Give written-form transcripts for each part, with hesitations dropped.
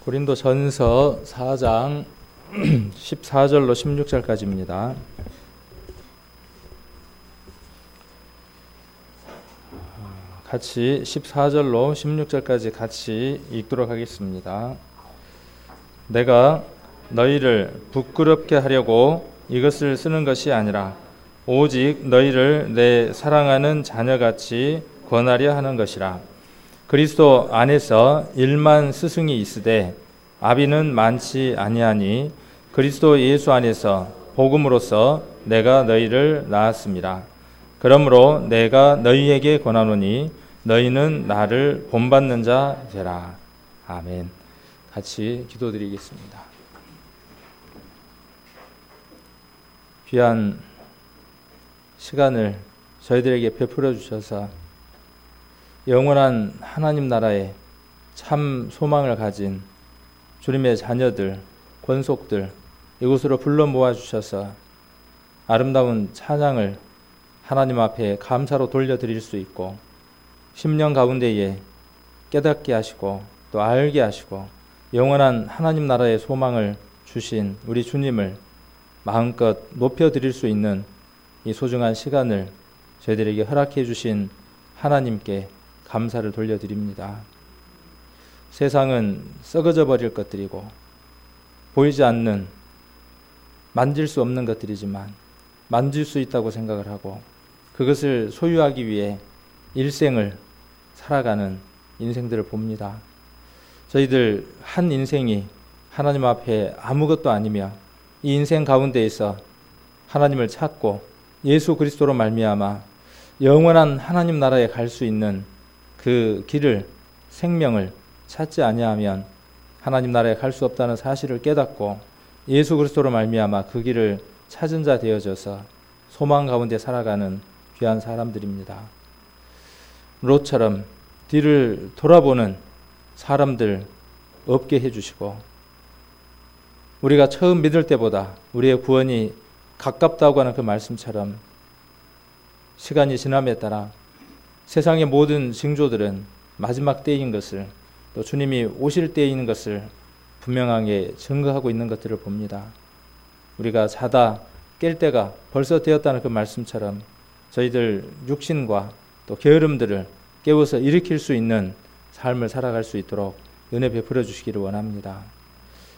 고린도전서 4장 14절로 16절까지입니다. 같이 14절로 16절까지 같이 읽도록 하겠습니다. 내가 너희를 부끄럽게 하려고 이것을 쓰는 것이 아니라 오직 너희를 내 사랑하는 자녀같이 권하려 하는 것이라. 그리스도 안에서 1만 스승이 있으되 아비는 많지 아니하니 그리스도 예수 안에서 복음으로써 내가 너희를 낳았습니다. 그러므로 내가 너희에게 권하노니 너희는 나를 본받는 자 되라. 아멘. 같이 기도드리겠습니다. 귀한 시간을 저희들에게 베풀어 주셔서 영원한 하나님 나라에 참 소망을 가진 주님의 자녀들, 권속들 이곳으로 불러 모아 주셔서 아름다운 찬양을 하나님 앞에 감사로 돌려드릴 수 있고 심령 가운데에 깨닫게 하시고 또 알게 하시고 영원한 하나님 나라의 소망을 주신 우리 주님을 마음껏 높여드릴 수 있는 이 소중한 시간을 저희들에게 허락해 주신 하나님께 감사를 돌려드립니다. 세상은 썩어져 버릴 것들이고 보이지 않는 만질 수 없는 것들이지만 만질 수 있다고 생각을 하고 그것을 소유하기 위해 일생을 살아가는 인생들을 봅니다. 저희들 한 인생이 하나님 앞에 아무것도 아니며 이 인생 가운데에서 하나님을 찾고 예수 그리스도로 말미암아 영원한 하나님 나라에 갈 수 있는 그 길을 생명을 찾지 아니하면 하나님 나라에 갈 수 없다는 사실을 깨닫고 예수 그리스도로 말미암아 그 길을 찾은 자 되어져서 소망 가운데 살아가는 귀한 사람들입니다. 롯처럼 뒤를 돌아보는 사람들 없게 해주시고 우리가 처음 믿을 때보다 우리의 구원이 가깝다고 하는 그 말씀처럼 시간이 지남에 따라 세상의 모든 징조들은 마지막 때인 것을 또 주님이 오실 때인 것을 분명하게 증거하고 있는 것들을 봅니다. 우리가 자다 깰 때가 벌써 되었다는 그 말씀처럼 저희들 육신과 또 게으름들을 깨워서 일으킬 수 있는 삶을 살아갈 수 있도록 은혜 베풀어 주시기를 원합니다.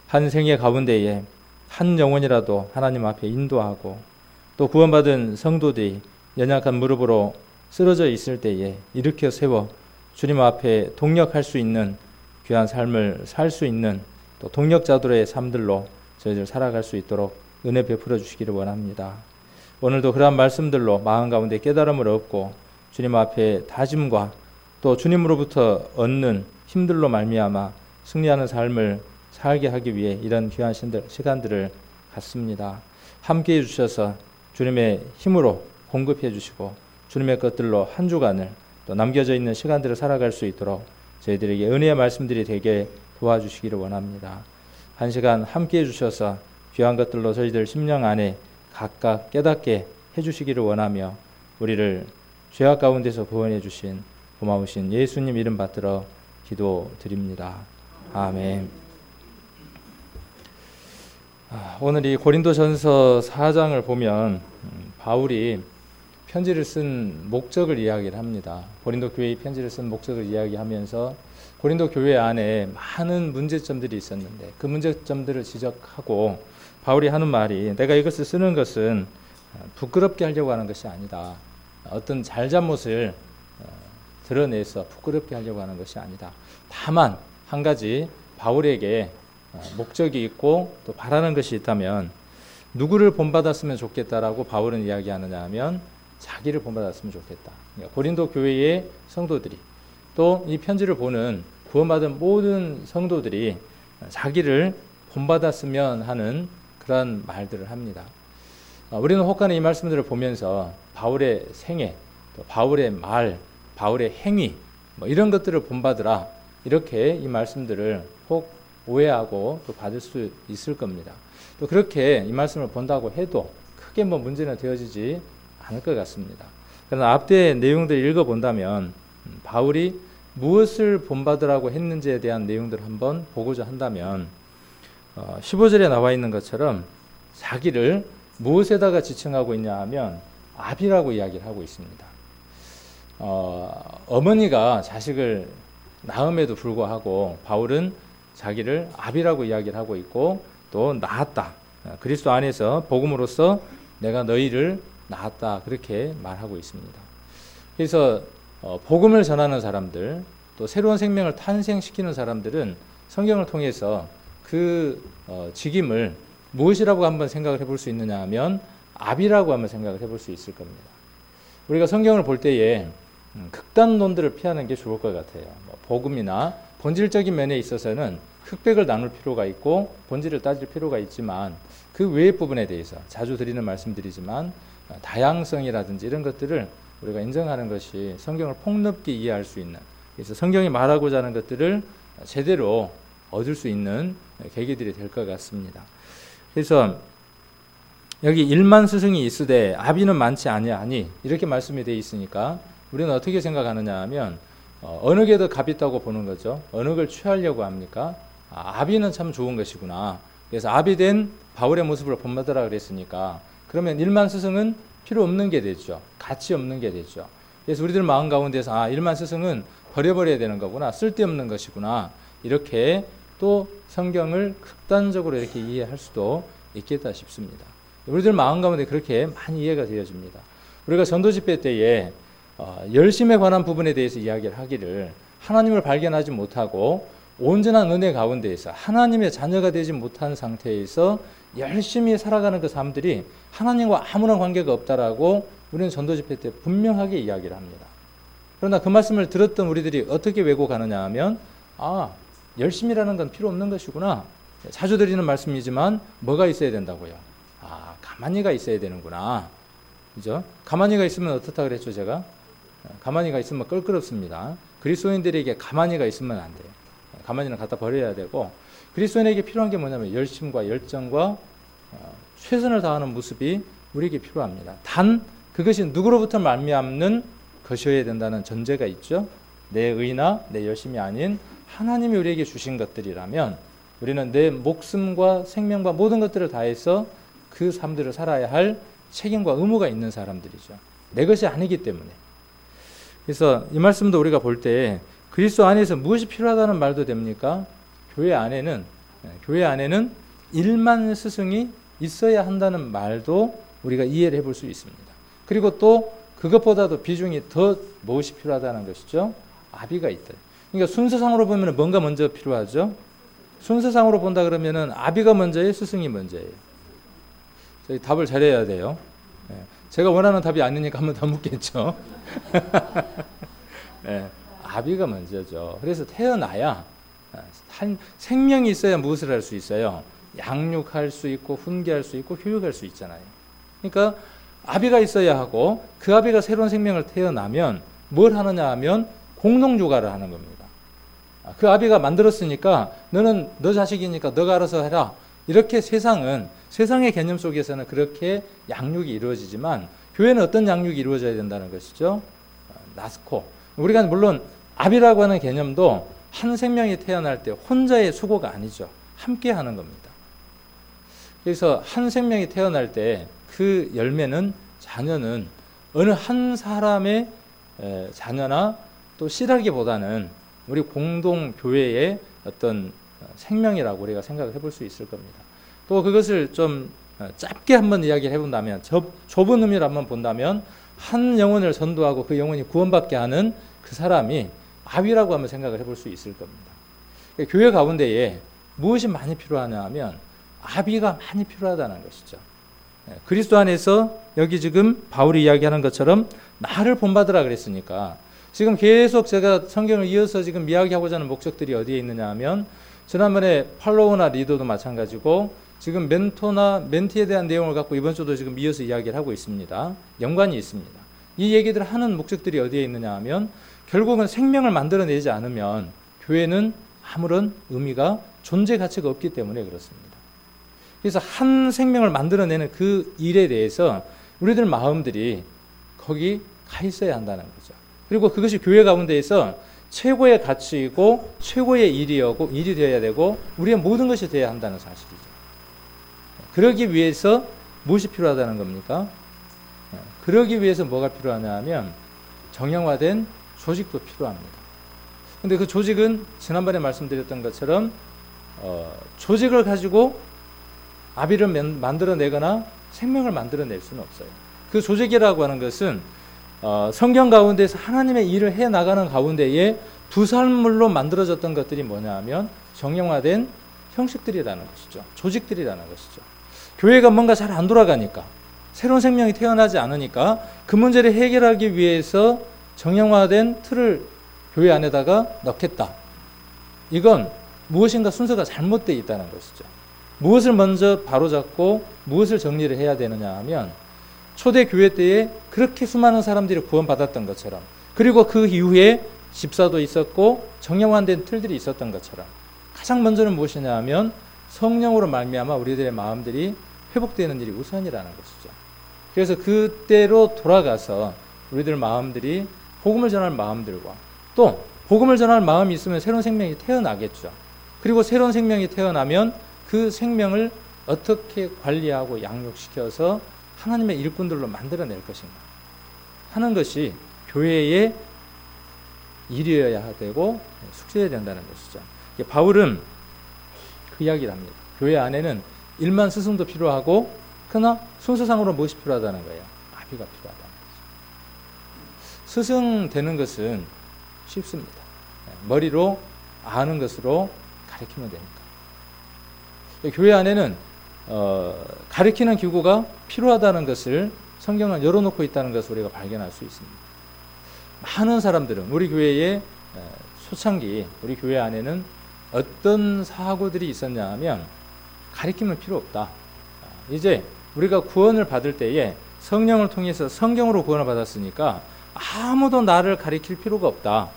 한 생애 가운데에 한 영혼이라도 하나님 앞에 인도하고 또 구원받은 성도들이 연약한 무릎으로 쓰러져 있을 때에 일으켜 세워 주님 앞에 동력할 수 있는 귀한 삶을 살 수 있는 또 동력자들의 삶들로 저희들 살아갈 수 있도록 은혜 베풀어 주시기를 원합니다. 오늘도 그러한 말씀들로 마음 가운데 깨달음을 얻고 주님 앞에 다짐과 또 주님으로부터 얻는 힘들로 말미암아 승리하는 삶을 살게 하기 위해 이런 귀한 시간들을 갖습니다. 함께해 주셔서 주님의 힘으로 공급해 주시고 주님의 것들로 한 주간을 또 남겨져 있는 시간들을 살아갈 수 있도록 저희들에게 은혜의 말씀들이 되게 도와주시기를 원합니다. 한 시간 함께해 주셔서 귀한 것들로 저희들 심령 안에 각각 깨닫게 해주시기를 원하며 우리를 죄악 가운데서 구원해 주신 고마우신 예수님 이름 받들어 기도드립니다. 아멘. 오늘 이 고린도전서 4장을 보면 바울이 편지를 쓴 목적을 이야기를 합니다. 고린도 교회의 편지를 쓴 목적을 이야기하면서 고린도 교회 안에 많은 문제점들이 있었는데 그 문제점들을 지적하고 바울이 하는 말이 내가 이것을 쓰는 것은 부끄럽게 하려고 하는 것이 아니다. 어떤 잘잘못을 드러내서 부끄럽게 하려고 하는 것이 아니다. 다만 한 가지 바울에게 목적이 있고 또 바라는 것이 있다면 누구를 본받았으면 좋겠다라고 바울은 이야기하느냐 하면 자기를 본받았으면 좋겠다. 그러니까 고린도 교회의 성도들이 또 이 편지를 보는 구원받은 모든 성도들이 자기를 본받았으면 하는 그런 말들을 합니다. 우리는 혹간에 이 말씀들을 보면서 바울의 생애, 또 바울의 말, 바울의 행위 이런 것들을 본받으라 이렇게 이 말씀들을 혹 오해하고 또 받을 수 있을 겁니다. 또 그렇게 이 말씀을 본다고 해도 크게 문제는 되어지지 않을 것 같습니다. 그러나 앞뒤의 내용들을 읽어본다면 바울이 무엇을 본받으라고 했는지에 대한 내용들을 한번 보고자 한다면 15절에 나와 있는 것처럼 자기를 무엇에다가 지칭하고 있냐 하면 아비라고 이야기를 하고 있습니다. 어머니가 자식을 낳음에도 불구하고 바울은 자기를 아비라고 이야기를 하고 있고 또 낳았다. 그리스도 안에서 복음으로써 내가 너희를 낳았다. 그렇게 말하고 있습니다. 그래서 복음을 전하는 사람들 또 새로운 생명을 탄생시키는 사람들은 성경을 통해서 그 직임을 무엇이라고 한번 생각을 해볼 수 있느냐 하면 아비라고 한번 생각을 해볼 수 있을 겁니다. 우리가 성경을 볼 때에 극단론들을 피하는 게 좋을 것 같아요. 복음이나 본질적인 면에 있어서는 흑백을 나눌 필요가 있고 본질을 따질 필요가 있지만 그 외의 부분에 대해서 자주 드리는 말씀드리지만 다양성이라든지 이런 것들을 우리가 인정하는 것이 성경을 폭넓게 이해할 수 있는, 그래서 성경이 말하고자 하는 것들을 제대로 얻을 수 있는 계기들이 될 것 같습니다. 그래서 여기 1만 스승이 있으되 아비는 많지 아니하니 이렇게 말씀이 되어 있으니까 우리는 어떻게 생각하느냐 하면 어느 게 더 값 있다고 보는 거죠. 어느 걸 취하려고 합니까? 아비는 참 좋은 것이구나. 그래서 아비된 바울의 모습을 본받으라 그랬으니까 그러면 1만 스승은 필요 없는 게 되죠. 가치 없는 게 되죠. 그래서 우리들 마음 가운데서 1만 스승은 버려버려야 되는 거구나. 쓸데없는 것이구나. 이렇게 또 성경을 극단적으로 이렇게 이해할 수도 있겠다 싶습니다. 우리들 마음 가운데 그렇게 많이 이해가 되어집니다. 우리가 전도 집회 때에 열심에 관한 부분에 대해서 이야기를 하기를 하나님을 발견하지 못하고 온전한 은혜 가운데에서 하나님의 자녀가 되지 못한 상태에서 열심히 살아가는 그 사람들이 하나님과 아무런 관계가 없다라고 우리는 전도 집회 때 분명하게 이야기를 합니다. 그러나 그 말씀을 들었던 우리들이 어떻게 왜곡하느냐 하면 열심이라는 건 필요 없는 것이구나. 자주 드리는 말씀이지만 뭐가 있어야 된다고요? 가만히가 있어야 되는구나. 그죠? 가만히가 있으면 어떻다 그랬죠, 제가? 가만히가 있으면 껄끄럽습니다. 그리스도인들에게 가만히가 있으면 안 돼요. 가만히는 갖다 버려야 되고, 그리스도인에게 필요한 게 뭐냐면 열심과 열정과 최선을 다하는 모습이 우리에게 필요합니다. 단 그것이 누구로부터 말미암는 것이어야 된다는 전제가 있죠. 내 의나 내 열심이 아닌 하나님이 우리에게 주신 것들이라면 우리는 내 목숨과 생명과 모든 것들을 다해서 그 삶들을 살아야 할 책임과 의무가 있는 사람들이죠. 내 것이 아니기 때문에. 그래서 이 말씀도 우리가 볼 때 그리스도 안에서 무엇이 필요하다는 말도 됩니까? 교회 안에는 1만 스승이 있어야 한다는 말도 우리가 이해를 해볼 수 있습니다. 그리고 또 그것보다도 비중이 더 무엇이 필요하다는 것이죠? 아비가 있다. 그러니까 순서상으로 보면 뭔가 먼저 필요하죠? 순서상으로 본다 그러면은 아비가 먼저예요? 스승이 먼저예요? 저희 답을 잘해야 돼요. 제가 원하는 답이 아니니까 한번 더 묻겠죠. 아비가 먼저죠. 그래서 태어나야 생명이 있어야 무엇을 할 수 있어요? 양육할 수 있고 훈계할 수 있고 교육할 수 있잖아요. 그러니까 아비가 있어야 하고 그 아비가 새로운 생명을 태어나면 뭘 하느냐 하면 공동조가를 하는 겁니다. 그 아비가 만들었으니까 너는 너 자식이니까 너가 알아서 해라. 이렇게 세상의 개념 속에서는 그렇게 양육이 이루어지지만 교회는 어떤 양육이 이루어져야 된다는 것이죠? 나스코. 우리가 물론 아비라고 하는 개념도 한 생명이 태어날 때 혼자의 수고가 아니죠. 함께 하는 겁니다. 그래서 한 생명이 태어날 때 그 열매는 자녀는 어느 한 사람의 자녀나 또 씨라기보다는 우리 공동 교회의 어떤 생명이라고 우리가 생각을 해볼 수 있을 겁니다. 또 그것을 좀 짧게 한번 이야기를 해본다면, 좁은 의미로 한번 본다면 한 영혼을 전도하고 그 영혼이 구원받게 하는 그 사람이 아비라고 한번 생각을 해볼 수 있을 겁니다. 교회 가운데에 무엇이 많이 필요하냐 하면 아비가 많이 필요하다는 것이죠. 그리스도 안에서 여기 지금 바울이 이야기하는 것처럼 나를 본받으라 그랬으니까 지금 계속 제가 성경을 이어서 지금 이야기하고자 하는 목적들이 어디에 있느냐 하면 지난번에 팔로우나 리더도 마찬가지고 지금 멘토나 멘티에 대한 내용을 갖고 이번 주도 지금 이어서 이야기를 하고 있습니다. 연관이 있습니다. 이 얘기들을 하는 목적들이 어디에 있느냐 하면 결국은 생명을 만들어내지 않으면 교회는 아무런 의미가 존재 가치가 없기 때문에 그렇습니다. 그래서 한 생명을 만들어내는 그 일에 대해서 우리들 마음들이 거기 가 있어야 한다는 거죠. 그리고 그것이 교회 가운데에서 최고의 가치이고 최고의 일이 되어야 되고 우리의 모든 것이 되어야 한다는 사실이죠. 그러기 위해서 무엇이 필요하다는 겁니까? 그러기 위해서 뭐가 필요하냐 하면 정형화된 조직도 필요합니다. 근데 그 조직은 지난번에 말씀드렸던 것처럼 조직을 가지고 아비를 만들어내거나 생명을 만들어낼 수는 없어요. 그 조직이라고 하는 것은 성경 가운데서 하나님의 일을 해나가는 가운데에 부산물로 만들어졌던 것들이 뭐냐 하면 정형화된 형식들이라는 것이죠. 조직들이라는 것이죠. 교회가 뭔가 잘 안 돌아가니까, 새로운 생명이 태어나지 않으니까 그 문제를 해결하기 위해서 정형화된 틀을 교회 안에다가 넣겠다. 이건 무엇인가 순서가 잘못되어 있다는 것이죠. 무엇을 먼저 바로잡고 무엇을 정리를 해야 되느냐 하면 초대 교회 때에 그렇게 수많은 사람들이 구원받았던 것처럼, 그리고 그 이후에 집사도 있었고 정형화된 틀들이 있었던 것처럼 가장 먼저는 무엇이냐 하면 성령으로 말미암아 우리들의 마음들이 회복되는 일이 우선이라는 것이죠. 그래서 그때로 돌아가서 우리들 마음들이 복음을 전할 마음들과 또 복음을 전할 마음이 있으면 새로운 생명이 태어나겠죠. 그리고 새로운 생명이 태어나면 그 생명을 어떻게 관리하고 양육시켜서 하나님의 일꾼들로 만들어낼 것인가 하는 것이 교회의 일이어야 되고 숙제해야 된다는 것이죠. 바울은 그 이야기를 합니다. 교회 안에는 일만 스승도 필요하고 그러나 순서상으로 무엇이 필요하다는 거예요? 아비가 필요하다는 거죠. 스승 되는 것은 쉽습니다. 머리로 아는 것으로 가르치면 되니까. 교회 안에는 가르치는 기구가 필요하다는 것을 성경은 열어놓고 있다는 것을 우리가 발견할 수 있습니다. 많은 사람들은 우리 교회의 초창기 우리 교회 안에는 어떤 사고들이 있었냐 하면 가르치면 필요 없다. 이제 우리가 구원을 받을 때에 성령을 통해서 성경으로 구원을 받았으니까 아무도 나를 가르칠 필요가 없다.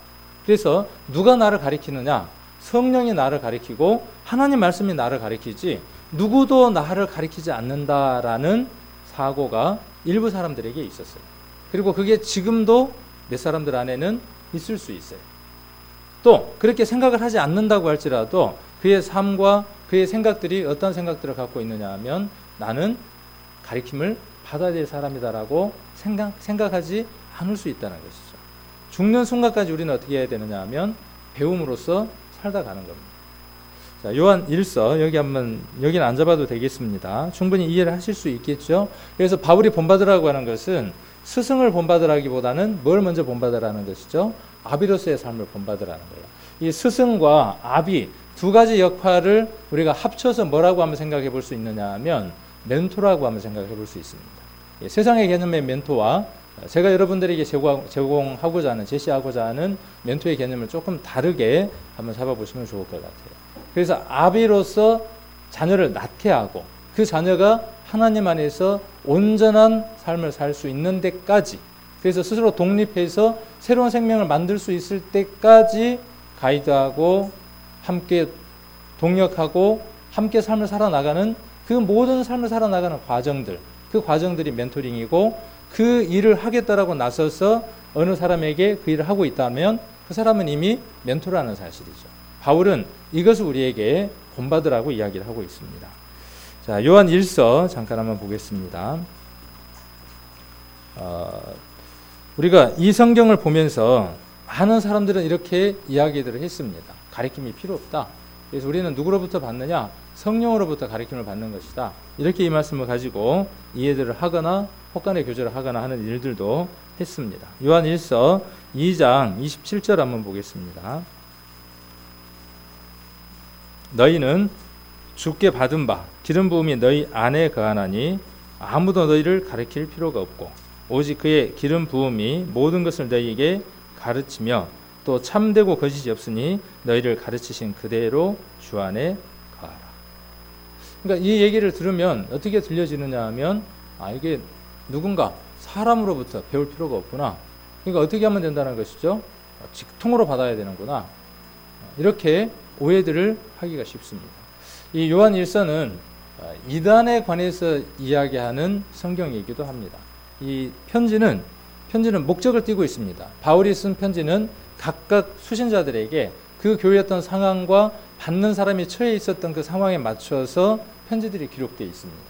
그래서 누가 나를 가르치느냐? 성령이 나를 가르치고 하나님 말씀이 나를 가르치지 누구도 나를 가르치지 않는다라는 사고가 일부 사람들에게 있었어요. 그리고 그게 지금도 몇 사람들 안에는 있을 수 있어요. 또 그렇게 생각을 하지 않는다고 할지라도 그의 삶과 그의 생각들이 어떤 생각들을 갖고 있느냐 하면 나는 가르침을 받아야 될 사람이다라고 생각하지 않을 수 있다는 것이죠. 죽는 순간까지 우리는 어떻게 해야 되느냐 하면 배움으로써 살다 가는 겁니다. 자, 요한 1서 여기는 안 잡아도 되겠습니다. 충분히 이해를 하실 수 있겠죠. 그래서 바울이 본받으라고 하는 것은 스승을 본받으라기보다는 뭘 먼저 본받으라는 것이죠. 아비로서의 삶을 본받으라는 거예요. 이 스승과 아비 두 가지 역할을 우리가 합쳐서 뭐라고 한번 생각해 볼 수 있느냐 하면 멘토라고 한번 생각해 볼 수 있습니다. 세상의 개념의 멘토와 제가 여러분들에게 제공하고자 하는, 제시하고자 하는 멘토의 개념을 조금 다르게 한번 잡아보시면 좋을 것 같아요. 그래서 아비로서 자녀를 낳게 하고 그 자녀가 하나님 안에서 온전한 삶을 살 수 있는 데까지, 그래서 스스로 독립해서 새로운 생명을 만들 수 있을 때까지 가이드하고 함께 동역하고 함께 삶을 살아나가는 그 모든 삶을 살아나가는 과정들, 그 과정들이 멘토링이고 그 일을 하겠다라고 나서서 어느 사람에게 그 일을 하고 있다면 그 사람은 이미 멘토라는 사실이죠. 바울은 이것을 우리에게 본받으라고 이야기를 하고 있습니다. 자, 요한 1서 잠깐 한번 보겠습니다. 우리가 이 성경을 보면서 많은 사람들은 이렇게 이야기들을 했습니다. 가르침이 필요 없다. 그래서 우리는 누구로부터 받느냐? 성령으로부터 가르침을 받는 것이다. 이렇게 이 말씀을 가지고 이해들을 하거나 혹간의 교제를 하거나 하는 일들도 했습니다. 요한 1서 2장 27절 한번 보겠습니다. 너희는 주께 받은 바 기름 부음이 너희 안에 거하나니 아무도 너희를 가르칠 필요가 없고 오직 그의 기름 부음이 모든 것을 너희에게 가르치며 또 참되고 거짓이 없으니 너희를 가르치신 그대로 주 안에 거하라. 그러니까 이 얘기를 들으면 어떻게 들려지느냐 하면 이게 누군가 사람으로부터 배울 필요가 없구나. 그러니까 어떻게 하면 된다는 것이죠? 직통으로 받아야 되는구나. 이렇게 오해들을 하기가 쉽습니다. 이 요한 1서는 이단에 관해서 이야기하는 성경이기도 합니다. 이 편지는 목적을 띠고 있습니다. 바울이 쓴 편지는 각각 수신자들에게 그 교회였던 상황과 받는 사람이 처해 있었던 그 상황에 맞춰서 편지들이 기록되어 있습니다.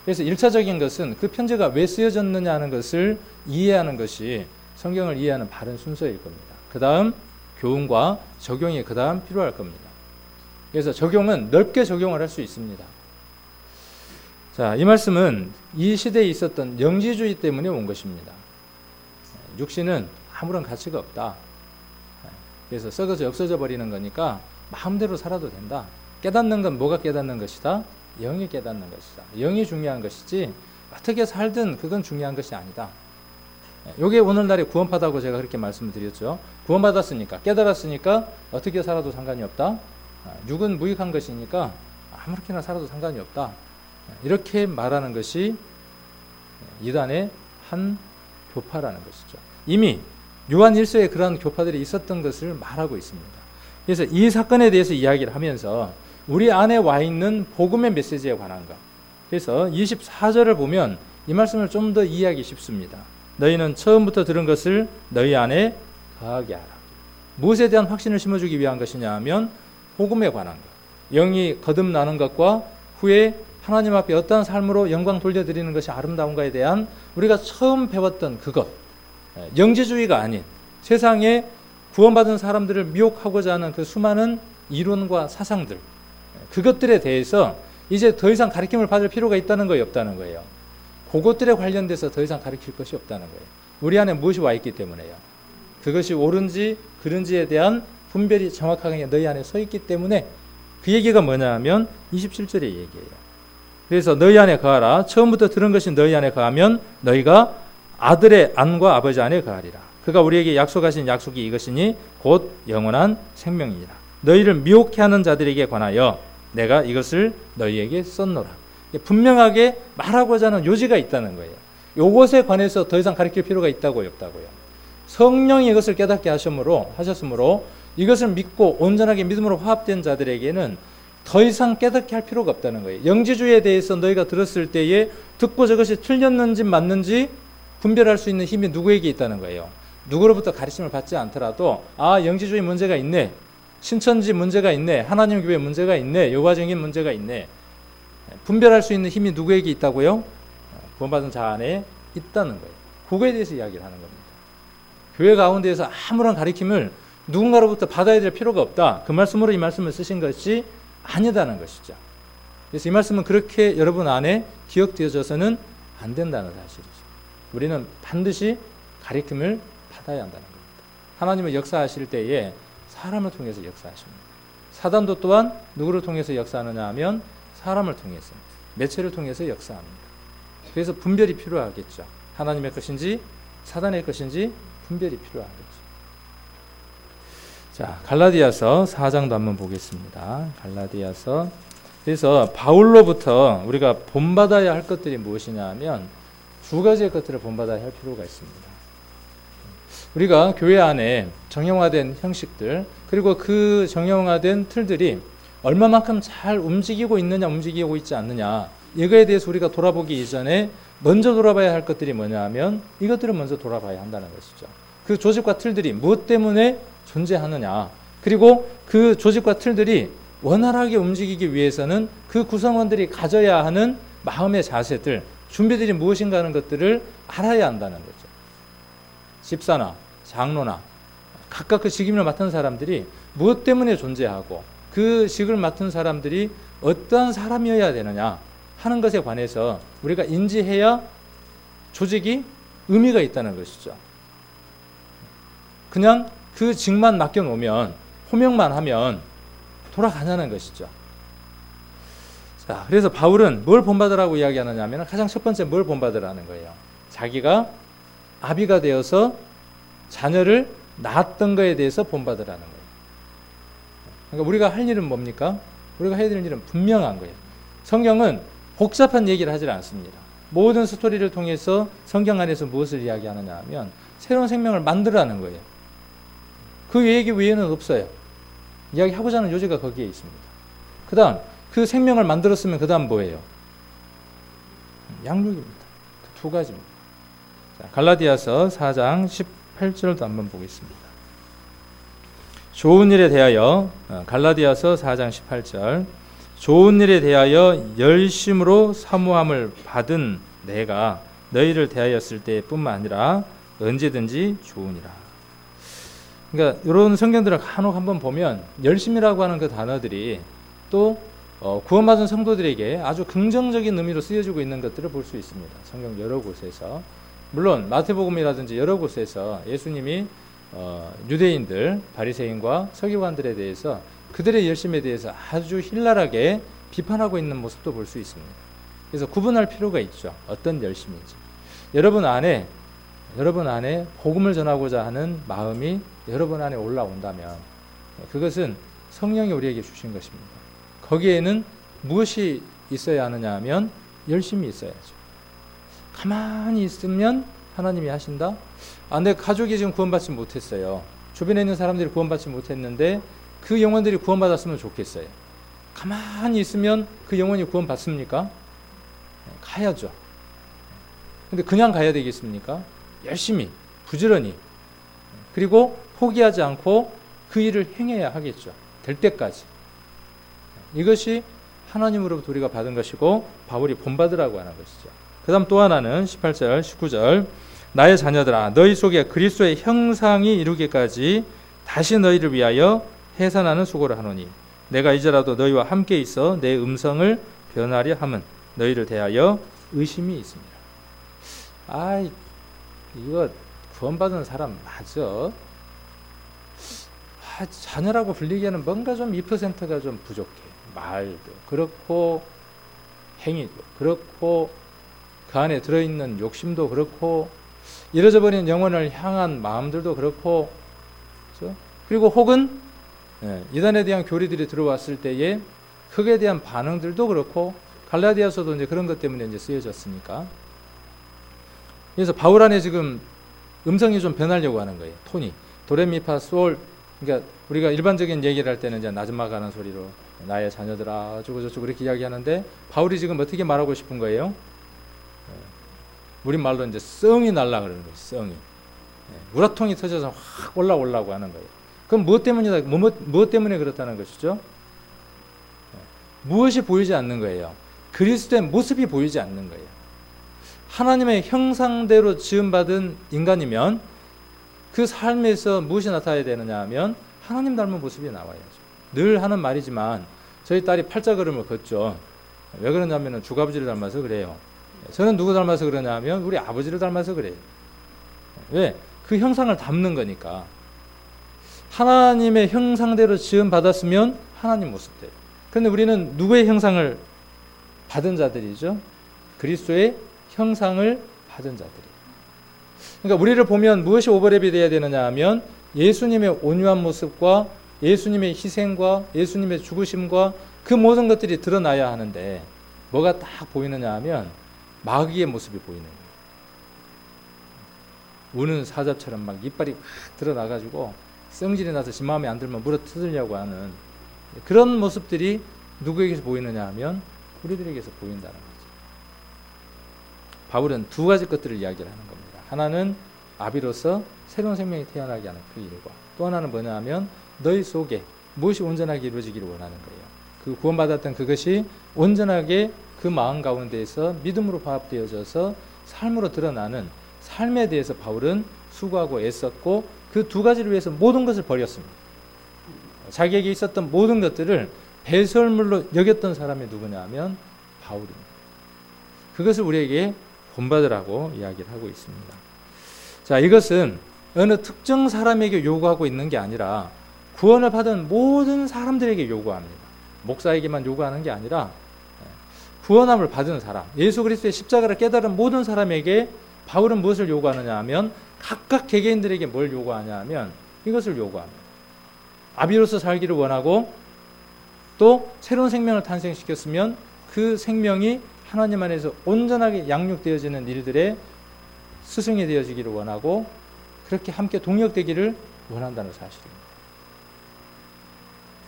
그래서 1차적인 것은 그 편지가 왜 쓰여졌느냐 하는 것을 이해하는 것이 성경을 이해하는 바른 순서일 겁니다. 그 다음 교훈과 적용이 그 다음 필요할 겁니다. 그래서 적용은 넓게 적용을 할 수 있습니다. 자, 이 말씀은 이 시대에 있었던 영지주의 때문에 온 것입니다. 육신은 아무런 가치가 없다. 그래서 썩어져 없어져 버리는 거니까 마음대로 살아도 된다. 깨닫는 건 뭐가 깨닫는 것이다? 영이 깨닫는 것이다. 영이 중요한 것이지 어떻게 살든 그건 중요한 것이 아니다. 이게 오늘날의 구원파다고 제가 그렇게 말씀을 드렸죠. 구원받았으니까, 깨달았으니까 어떻게 살아도 상관이 없다. 육은 무익한 것이니까 아무렇게나 살아도 상관이 없다. 이렇게 말하는 것이 이단의 한 교파라는 것이죠. 이미 요한 1서에 그러한 교파들이 있었던 것을 말하고 있습니다. 그래서 이 사건에 대해서 이야기를 하면서 우리 안에 와 있는 복음의 메시지에 관한 것. 그래서 24절을 보면 이 말씀을 좀 더 이해하기 쉽습니다. 너희는 처음부터 들은 것을 너희 안에 거하게 하라. 무엇에 대한 확신을 심어주기 위한 것이냐 하면 복음에 관한 것. 영이 거듭나는 것과 후에 하나님 앞에 어떠한 삶으로 영광 돌려드리는 것이 아름다운가에 대한 우리가 처음 배웠던 그것. 영지주의가 아닌 세상에 구원받은 사람들을 미혹하고자 하는 그 수많은 이론과 사상들, 그것들에 대해서 이제 더 이상 가르침을 받을 필요가 있다는 거예요, 없다는 거예요? 그것들에 관련돼서 더 이상 가르칠 것이 없다는 거예요. 우리 안에 무엇이 와 있기 때문에요. 그것이 옳은지 그른지에 대한 분별이 정확하게 너희 안에 서 있기 때문에 그 얘기가 뭐냐 하면 27절의 얘기예요. 그래서 너희 안에 거하라. 처음부터 들은 것이 너희 안에 거하면 너희가 아들의 안과 아버지 안에 거하리라. 그가 우리에게 약속하신 약속이 이것이니 곧 영원한 생명이니라. 너희를 미혹해 하는 자들에게 관하여 내가 이것을 너희에게 썼노라. 분명하게 말하고자 하는 요지가 있다는 거예요. 이것에 관해서 더 이상 가르칠 필요가 있다고요, 없다고요? 성령이 이것을 깨닫게 하셨으므로 이것을 믿고 온전하게 믿음으로 화합된 자들에게는 더 이상 깨닫게 할 필요가 없다는 거예요. 영지주의에 대해서 너희가 들었을 때에 듣고 저것이 틀렸는지 맞는지 분별할 수 있는 힘이 누구에게 있다는 거예요. 누구로부터 가르침을 받지 않더라도 영지주의 문제가 있네, 신천지 문제가 있네, 하나님 교회 문제가 있네, 여호와적인 문제가 있네, 분별할 수 있는 힘이 누구에게 있다고요? 구원받은 자 안에 있다는 거예요. 그거에 대해서 이야기를 하는 겁니다. 교회 가운데에서 아무런 가르침을 누군가로부터 받아야 될 필요가 없다. 그 말씀으로 이 말씀을 쓰신 것이 아니다는 것이죠. 그래서 이 말씀은 그렇게 여러분 안에 기억되어져서는 안 된다는 사실이죠. 우리는 반드시 가르침을 받아야 한다는 겁니다. 하나님은 역사하실 때에 사람을 통해서 역사하십니다. 사단도 또한 누구를 통해서 역사하느냐 하면 사람을 통해서, 매체를 통해서 역사합니다. 그래서 분별이 필요하겠죠. 하나님의 것인지 사단의 것인지 분별이 필요하겠죠. 자, 갈라디아서 4장도 한번 보겠습니다. 갈라디아서. 그래서 바울로부터 우리가 본받아야 할 것들이 무엇이냐 하면 두 가지의 것들을 본받아야 할 필요가 있습니다. 우리가 교회 안에 정형화된 형식들, 그리고 그 정형화된 틀들이 얼마만큼 잘 움직이고 있느냐, 움직이고 있지 않느냐, 이거에 대해서 우리가 돌아보기 이전에 먼저 돌아봐야 할 것들이 뭐냐 하면 이것들을 먼저 돌아봐야 한다는 것이죠. 그 조직과 틀들이 무엇 때문에 존재하느냐, 그리고 그 조직과 틀들이 원활하게 움직이기 위해서는 그 구성원들이 가져야 하는 마음의 자세들, 준비들이 무엇인가 하는 것들을 알아야 한다는 거죠. 집사나 장로나 각각 그 직임을 맡은 사람들이 무엇 때문에 존재하고 그 직을 맡은 사람들이 어떠한 사람이어야 되느냐 하는 것에 관해서 우리가 인지해야 조직이 의미가 있다는 것이죠. 그냥 그 직만 맡겨놓으면, 호명만 하면 돌아가냐는 것이죠. 자, 그래서 바울은 뭘 본받으라고 이야기하느냐 하면 가장 첫 번째 뭘 본받으라는 거예요. 자기가 아비가 되어서 자녀를 낳았던 거에 대해서 본받으라는 거예요. 그러니까 우리가 할 일은 뭡니까? 우리가 해야 될 일은 분명한 거예요. 성경은 복잡한 얘기를 하지 않습니다. 모든 스토리를 통해서 성경 안에서 무엇을 이야기하느냐 하면 새로운 생명을 만들라는 거예요. 그 얘기 외에는 없어요. 이야기하고자 하는 요지가 거기에 있습니다. 그 다음 그 생명을 만들었으면 그 다음 뭐예요? 양육입니다. 그 두 가지입니다. 자, 갈라디아서 4장 18절도 한번 보겠습니다. 좋은 일에 대하여 갈라디아서 4장 18절 좋은 일에 대하여 열심으로 사모함을 받은 내가 너희를 대하였을 때뿐만 아니라 언제든지 좋으니라. 그러니까 이런 성경들을 간혹 한번 보면 열심이라고 하는 그 단어들이 또 구원받은 성도들에게 아주 긍정적인 의미로 쓰여지고 있는 것들을 볼 수 있습니다. 성경 여러 곳에서. 물론 마태복음이라든지 여러 곳에서 예수님이 유대인들, 바리새인과 서기관들에 대해서 그들의 열심에 대해서 아주 신랄하게 비판하고 있는 모습도 볼 수 있습니다. 그래서 구분할 필요가 있죠. 어떤 열심인지. 여러분 안에 복음을 전하고자 하는 마음이 여러분 안에 올라온다면 그것은 성령이 우리에게 주신 것입니다. 거기에는 무엇이 있어야 하느냐 하면 열심이 있어야죠. 가만히 있으면 하나님이 하신다? 내 가족이 지금 구원받지 못했어요. 주변에 있는 사람들이 구원받지 못했는데 그 영혼들이 구원받았으면 좋겠어요. 가만히 있으면 그 영혼이 구원받습니까? 가야죠. 근데 그냥 가야 되겠습니까? 열심히, 부지런히, 그리고 포기하지 않고 그 일을 행해야 하겠죠. 될 때까지. 이것이 하나님으로부터 우리가 받은 것이고 바울이 본받으라고 하는 것이죠. 그 다음 또 하나는 18절, 19절 나의 자녀들아 너희 속에 그리스도의 형상이 이루기까지 다시 너희를 위하여 해산하는 수고를 하노니 내가 이제라도 너희와 함께 있어 내 음성을 변하려 함은 너희를 대하여 의심이 있습니다. 이거 구원받은 사람 맞아? 자녀라고 불리기에는 뭔가 좀 2%가 좀 부족해. 말도 그렇고 행위도 그렇고 그 안에 들어있는 욕심도 그렇고 잃어져버린 영혼을 향한 마음들도 그렇고 그렇죠? 그리고 혹은 이단에 대한 교리들이 들어왔을 때에 흑에 대한 반응들도 그렇고 갈라디아서도 이제 그런 것 때문에 이제 쓰여졌으니까 그래서 바울 안에 지금 음성이 좀 변하려고 하는 거예요. 톤이 도레미파솔 그러니까 우리가 일반적인 얘기를 할 때는 이제 나즈마 가는 소리로 나의 자녀들아 어쩌고 저쩌고 그렇게 이야기하는데 바울이 지금 어떻게 말하고 싶은 거예요? 우리말로 이제 썽이 날라 그러는 거예요. 썽이 우라통이 터져서 확 올라오려고 하는 거예요. 그럼 무엇 때문이다? 무엇 때문에 그렇다는 것이죠? 무엇이 보이지 않는 거예요? 그리스도의 모습이 보이지 않는 거예요. 하나님의 형상대로 지음받은 인간이면 그 삶에서 무엇이 나타나야 되느냐 하면 하나님 닮은 모습이 나와야죠. 늘 하는 말이지만 저희 딸이 팔자걸음을 걷죠. 왜 그러냐면 주아버지를 닮아서 그래요. 저는 누구 닮아서 그러냐 하면 우리 아버지를 닮아서 그래요. 왜? 그 형상을 담는 거니까. 하나님의 형상대로 지음받았으면 하나님 모습대로. 그런데 우리는 누구의 형상을 받은 자들이죠? 그리스도의 형상을 받은 자들이에요. 그러니까 우리를 보면 무엇이 오버랩이 되어야 되느냐 하면 예수님의 온유한 모습과 예수님의 희생과 예수님의 죽으심과 그 모든 것들이 드러나야 하는데 뭐가 딱 보이느냐 하면 마귀의 모습이 보이는 거예요. 우는 사자처럼 막 이빨이 확 드러나가지고 성질이 나서 지 마음에 안 들면 물어 뜯으려고 하는 그런 모습들이 누구에게서 보이느냐 하면 우리들에게서 보인다는 거죠. 바울은 두 가지 것들을 이야기를 하는 겁니다. 하나는 아비로서 새로운 생명이 태어나게 하는 그 일과 또 하나는 뭐냐 하면 너희 속에 무엇이 온전하게 이루어지기를 원하는 거예요. 그 구원받았던 그것이 온전하게 그 마음 가운데에서 믿음으로 화합되어져서 삶으로 드러나는 삶에 대해서 바울은 수고하고 애썼고 그 두 가지를 위해서 모든 것을 버렸습니다. 자기에게 있었던 모든 것들을 배설물로 여겼던 사람이 누구냐 하면 바울입니다. 그것을 우리에게 본받으라고 이야기를 하고 있습니다. 자, 이것은 어느 특정 사람에게 요구하고 있는 게 아니라 구원을 받은 모든 사람들에게 요구합니다. 목사에게만 요구하는 게 아니라 구원함을 받은 사람, 예수 그리스도의 십자가를 깨달은 모든 사람에게 바울은 무엇을 요구하느냐 하면 각각 개개인들에게 뭘 요구하냐 하면 이것을 요구합니다. 아비로서 살기를 원하고 또 새로운 생명을 탄생시켰으면 그 생명이 하나님 안에서 온전하게 양육되어지는 일들의 스승이 되어지기를 원하고 그렇게 함께 동역되기를 원한다는 사실입니다.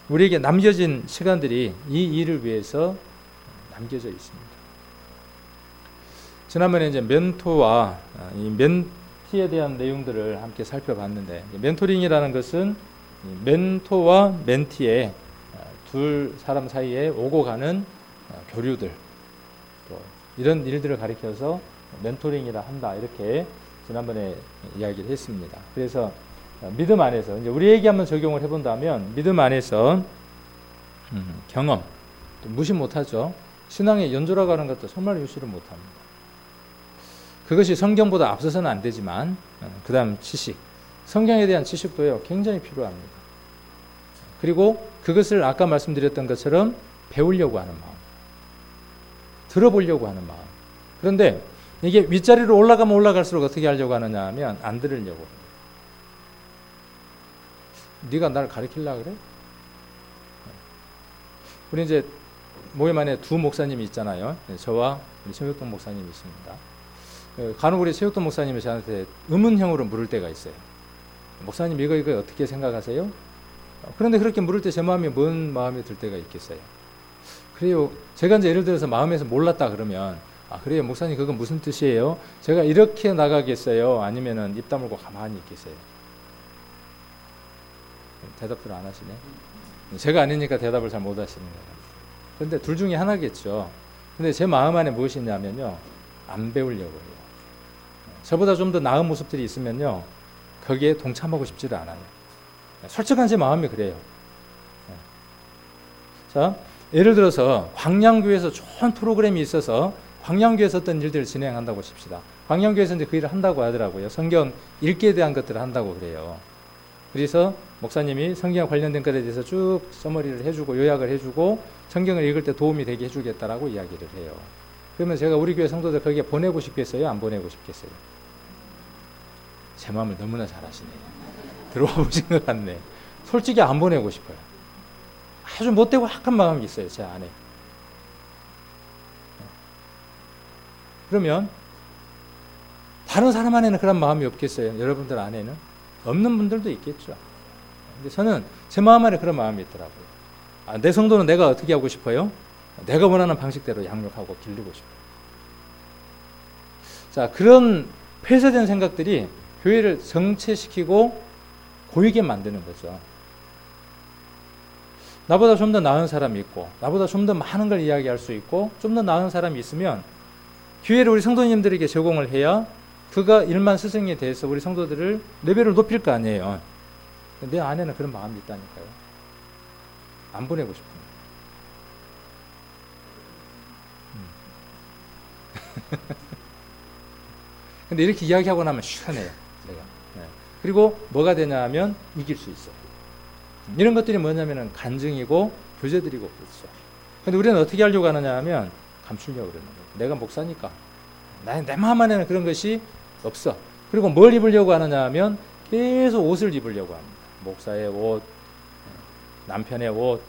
우리에게 남겨진 시간들이 이 일을 위해서 남겨져 있습니다. 지난번에 이제 멘토와 이 멘티에 대한 내용들을 함께 살펴봤는데 멘토링이라는 것은 멘토와 멘티의 둘 사람 사이에 오고 가는 교류들, 또 이런 일들을 가리켜서 멘토링이라 한다, 이렇게 지난번에 이야기를 했습니다. 그래서 믿음 안에서 이제 우리에게 한번 적용을 해본다면, 믿음 안에서 경험, 또 무시 못하죠. 신앙의 연조라고 하는 것도 정말 무시를 못합니다. 그것이 성경보다 앞서서는 안 되지만, 그 다음 지식, 성경에 대한 지식도요 굉장히 필요합니다. 그리고 그것을 아까 말씀드렸던 것처럼 배우려고 하는 마음, 들어보려고 하는 마음. 그런데 이게 윗자리로 올라가면 올라갈수록 어떻게 하려고 하느냐 하면 안 들으려고 해요. 네가 나를 가르치려고 그래? 우리 이제 모임 안에 두 목사님이 있잖아요. 저와 우리 최혁동 목사님이 있습니다. 간혹 우리 최혁동 목사님이 저한테 의문형으로 물을 때가 있어요. 목사님 이거 어떻게 생각하세요? 그런데 그렇게 물을 때 제 마음이 뭔 마음이 들 때가 있겠어요. 그래요. 제가 이제 예를 들어서 마음에서 몰랐다 그러면, 아 그래요 목사님 그건 무슨 뜻이에요? 제가 이렇게 나가겠어요? 아니면은 입 다물고 가만히 있겠어요? 대답을 안 하시네. 제가 아니니까 대답을 잘 못 하시는 거예요. 그런데 둘 중에 하나겠죠. 근데 제 마음 안에 무엇이 있냐면요, 안 배우려고 해요. 저보다 좀 더 나은 모습들이 있으면요 거기에 동참하고 싶지를 않아요. 솔직한 제 마음이 그래요. 자, 예를 들어서 광양교회에서 좋은 프로그램이 있어서 광양교회에서 어떤 일들을 진행한다고 칩시다. 광양교회에서 이제 그 일을 한다고 하더라고요. 성경 읽기에 대한 것들을 한다고 그래요. 그래서 목사님이 성경 관련된 것에 대해서 쭉 서머리를 해주고 요약을 해주고 성경을 읽을 때 도움이 되게 해주겠다라고 이야기를 해요. 그러면 제가 우리 교회 성도들 거기에 보내고 싶겠어요? 안 보내고 싶겠어요? 제 마음을 너무나 잘 아시네요. 들어와 보신 것 같네. 솔직히 안 보내고 싶어요. 아주 못되고 악한 마음이 있어요, 제 안에. 그러면 다른 사람 안에는 그런 마음이 없겠어요? 여러분들 안에는? 없는 분들도 있겠죠. 근데 저는 제 마음 안에 그런 마음이 있더라고요. 아, 내 성도는 내가 어떻게 하고 싶어요? 내가 원하는 방식대로 양육하고 기르고 싶어요. 자, 그런 폐쇄된 생각들이 교회를 정체시키고 고이게 만드는 거죠. 나보다 좀 더 나은 사람이 있고, 나보다 좀 더 많은 걸 이야기할 수 있고, 좀 더 나은 사람이 있으면 기회를 우리 성도님들에게 제공을 해야 그가 일만 스승에 대해서 우리 성도들을 레벨을 높일 거 아니에요. 내 안에는 그런 마음이 있다니까요. 안 보내고 싶은 거예요. 근데 이렇게 이야기하고 나면 시원해요, 제가. 네. 그리고 뭐가 되냐 하면 이길 수 있어요. 이런 것들이 뭐냐면은 간증이고 교제들이고 그렇죠. 근데 우리는 어떻게 하려고 하느냐 하면 감추려고 그러는 거예요. 내가 목사니까. 내 마음 안에는 그런 것이 없어. 그리고 뭘 입으려고 하느냐 하면 계속 옷을 입으려고 합니다. 목사의 옷, 남편의 옷,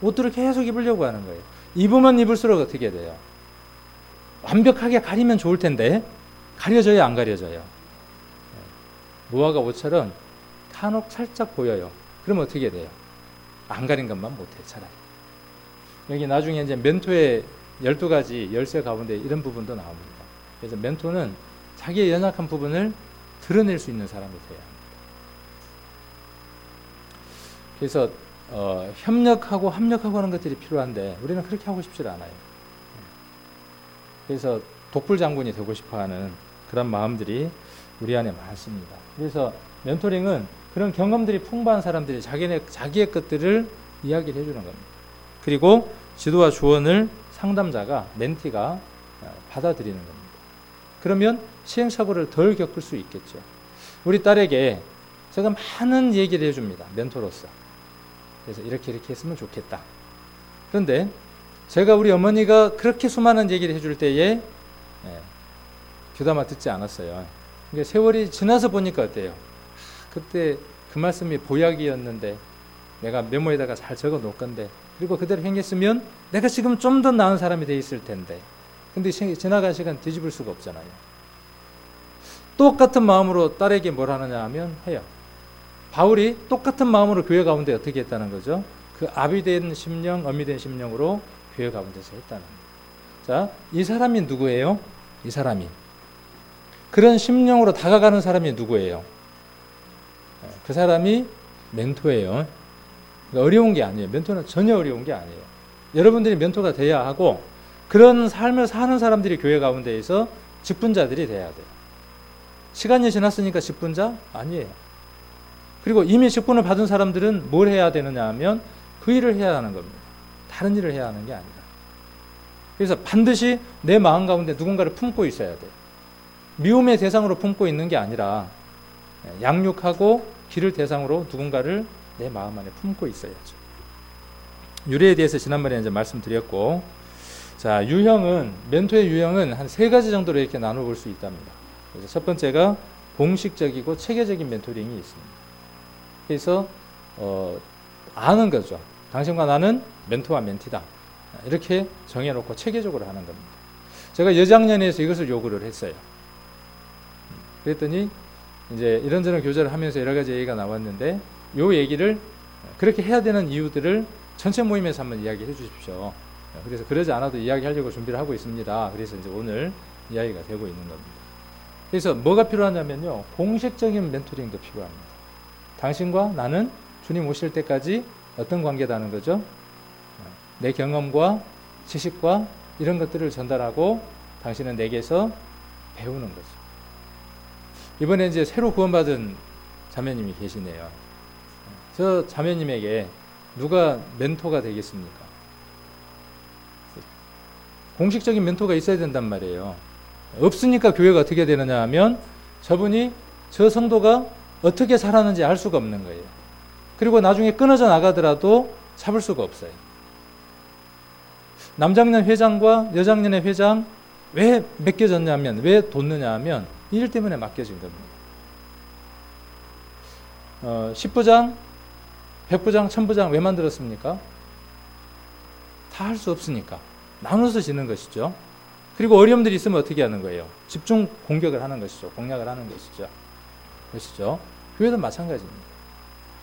옷들을 계속 입으려고 하는 거예요. 입으면 입을수록 어떻게 돼요? 완벽하게 가리면 좋을 텐데 가려져요, 안 가려져요? 무화과 옷처럼 간혹 살짝 보여요. 그럼 어떻게 돼요? 안 가린 것만 못해, 차라리. 여기 나중에 이제 멘토의 12가지 열쇠 가운데 이런 부분도 나옵니다. 그래서 멘토는 자기의 연약한 부분을 드러낼 수 있는 사람이 돼야 합니다. 그래서 협력하고 합력하고 하는 것들이 필요한데 우리는 그렇게 하고 싶지 않아요. 그래서 독불 장군이 되고 싶어하는 그런 마음들이 우리 안에 많습니다. 그래서 멘토링은 그런 경험들이 풍부한 사람들이 자기의 것들을 이야기를 해주는 겁니다. 그리고 지도와 조언을 상담자가, 멘티가 받아들이는 겁니다. 그러면 시행착오를 덜 겪을 수 있겠죠. 우리 딸에게 제가 많은 얘기를 해줍니다, 멘토로서. 그래서 이렇게 했으면 좋겠다. 그런데 제가 우리 어머니가 그렇게 수많은 얘기를 해줄 때에 귀담아 듣지 않았어요. 그러니까 세월이 지나서 보니까 어때요? 그때 그 말씀이 보약이었는데 내가 메모에다가 잘 적어 놓을 건데, 그리고 그대로 행했으면 내가 지금 좀 더 나은 사람이 돼 있을 텐데. 근데 지나간 시간 뒤집을 수가 없잖아요. 똑같은 마음으로 딸에게 뭘 하느냐 하면 해요. 바울이 똑같은 마음으로 교회 가운데 어떻게 했다는 거죠? 그 아비된 심령, 어미된 심령으로 교회 가운데서 했다는 거예요. 자, 이 사람이 누구예요? 이 사람이. 그런 심령으로 다가가는 사람이 누구예요? 그 사람이 멘토예요. 그러니까 어려운 게 아니에요. 멘토는 전혀 어려운 게 아니에요. 여러분들이 멘토가 돼야 하고 그런 삶을 사는 사람들이 교회 가운데에서 직분자들이 돼야 돼요. 시간이 지났으니까 직분자? 아니에요. 그리고 이미 직분을 받은 사람들은 뭘 해야 되느냐 하면 그 일을 해야 하는 겁니다. 다른 일을 해야 하는 게 아니라. 그래서 반드시 내 마음 가운데 누군가를 품고 있어야 돼요. 미움의 대상으로 품고 있는 게 아니라 양육하고 기를 대상으로 누군가를 내 마음 안에 품고 있어야죠. 유래에 대해서 지난번에 이제 말씀드렸고, 자, 유형은, 멘토의 유형은 한 3가지 정도로 이렇게 나눠볼 수 있답니다. 그래서 첫 번째가 공식적이고 체계적인 멘토링이 있습니다. 그래서 아는 거죠. 당신과 나는 멘토와 멘티다. 이렇게 정해놓고 체계적으로 하는 겁니다. 제가 여장년에서 이것을 요구를 했어요. 그랬더니 이제 이런저런 교제를 하면서 여러 가지 얘기가 나왔는데 요 얘기를 그렇게 해야 되는 이유들을 전체 모임에서 한번 이야기해 주십시오. 그래서 그러지 않아도 이야기하려고 준비를 하고 있습니다. 그래서 이제 오늘 이야기가 되고 있는 겁니다. 그래서 뭐가 필요하냐면요, 공식적인 멘토링도 필요합니다. 당신과 나는 주님 오실 때까지 어떤 관계다는 거죠? 내 경험과 지식과 이런 것들을 전달하고 당신은 내게서 배우는 거죠. 이번에 이제 새로 구원받은 자매님이 계시네요. 저 자매님에게 누가 멘토가 되겠습니까? 공식적인 멘토가 있어야 된단 말이에요. 없으니까 교회가 어떻게 되느냐 하면 저분이 저 성도가 어떻게 살았는지 알 수가 없는 거예요. 그리고 나중에 끊어져 나가더라도 잡을 수가 없어요. 남장년 회장과 여장년의 회장 왜 맡겨졌냐면, 왜 뒀느냐 하면 이 일 때문에 맡겨진 겁니다. 10부장, 100부장, 1000부장 왜 만들었습니까? 다 할 수 없으니까 나눠서 지는 것이죠. 그리고 어려움들이 있으면 어떻게 하는 거예요? 집중 공격을 하는 것이죠. 공략을 하는 것이죠. 교회도 마찬가지입니다.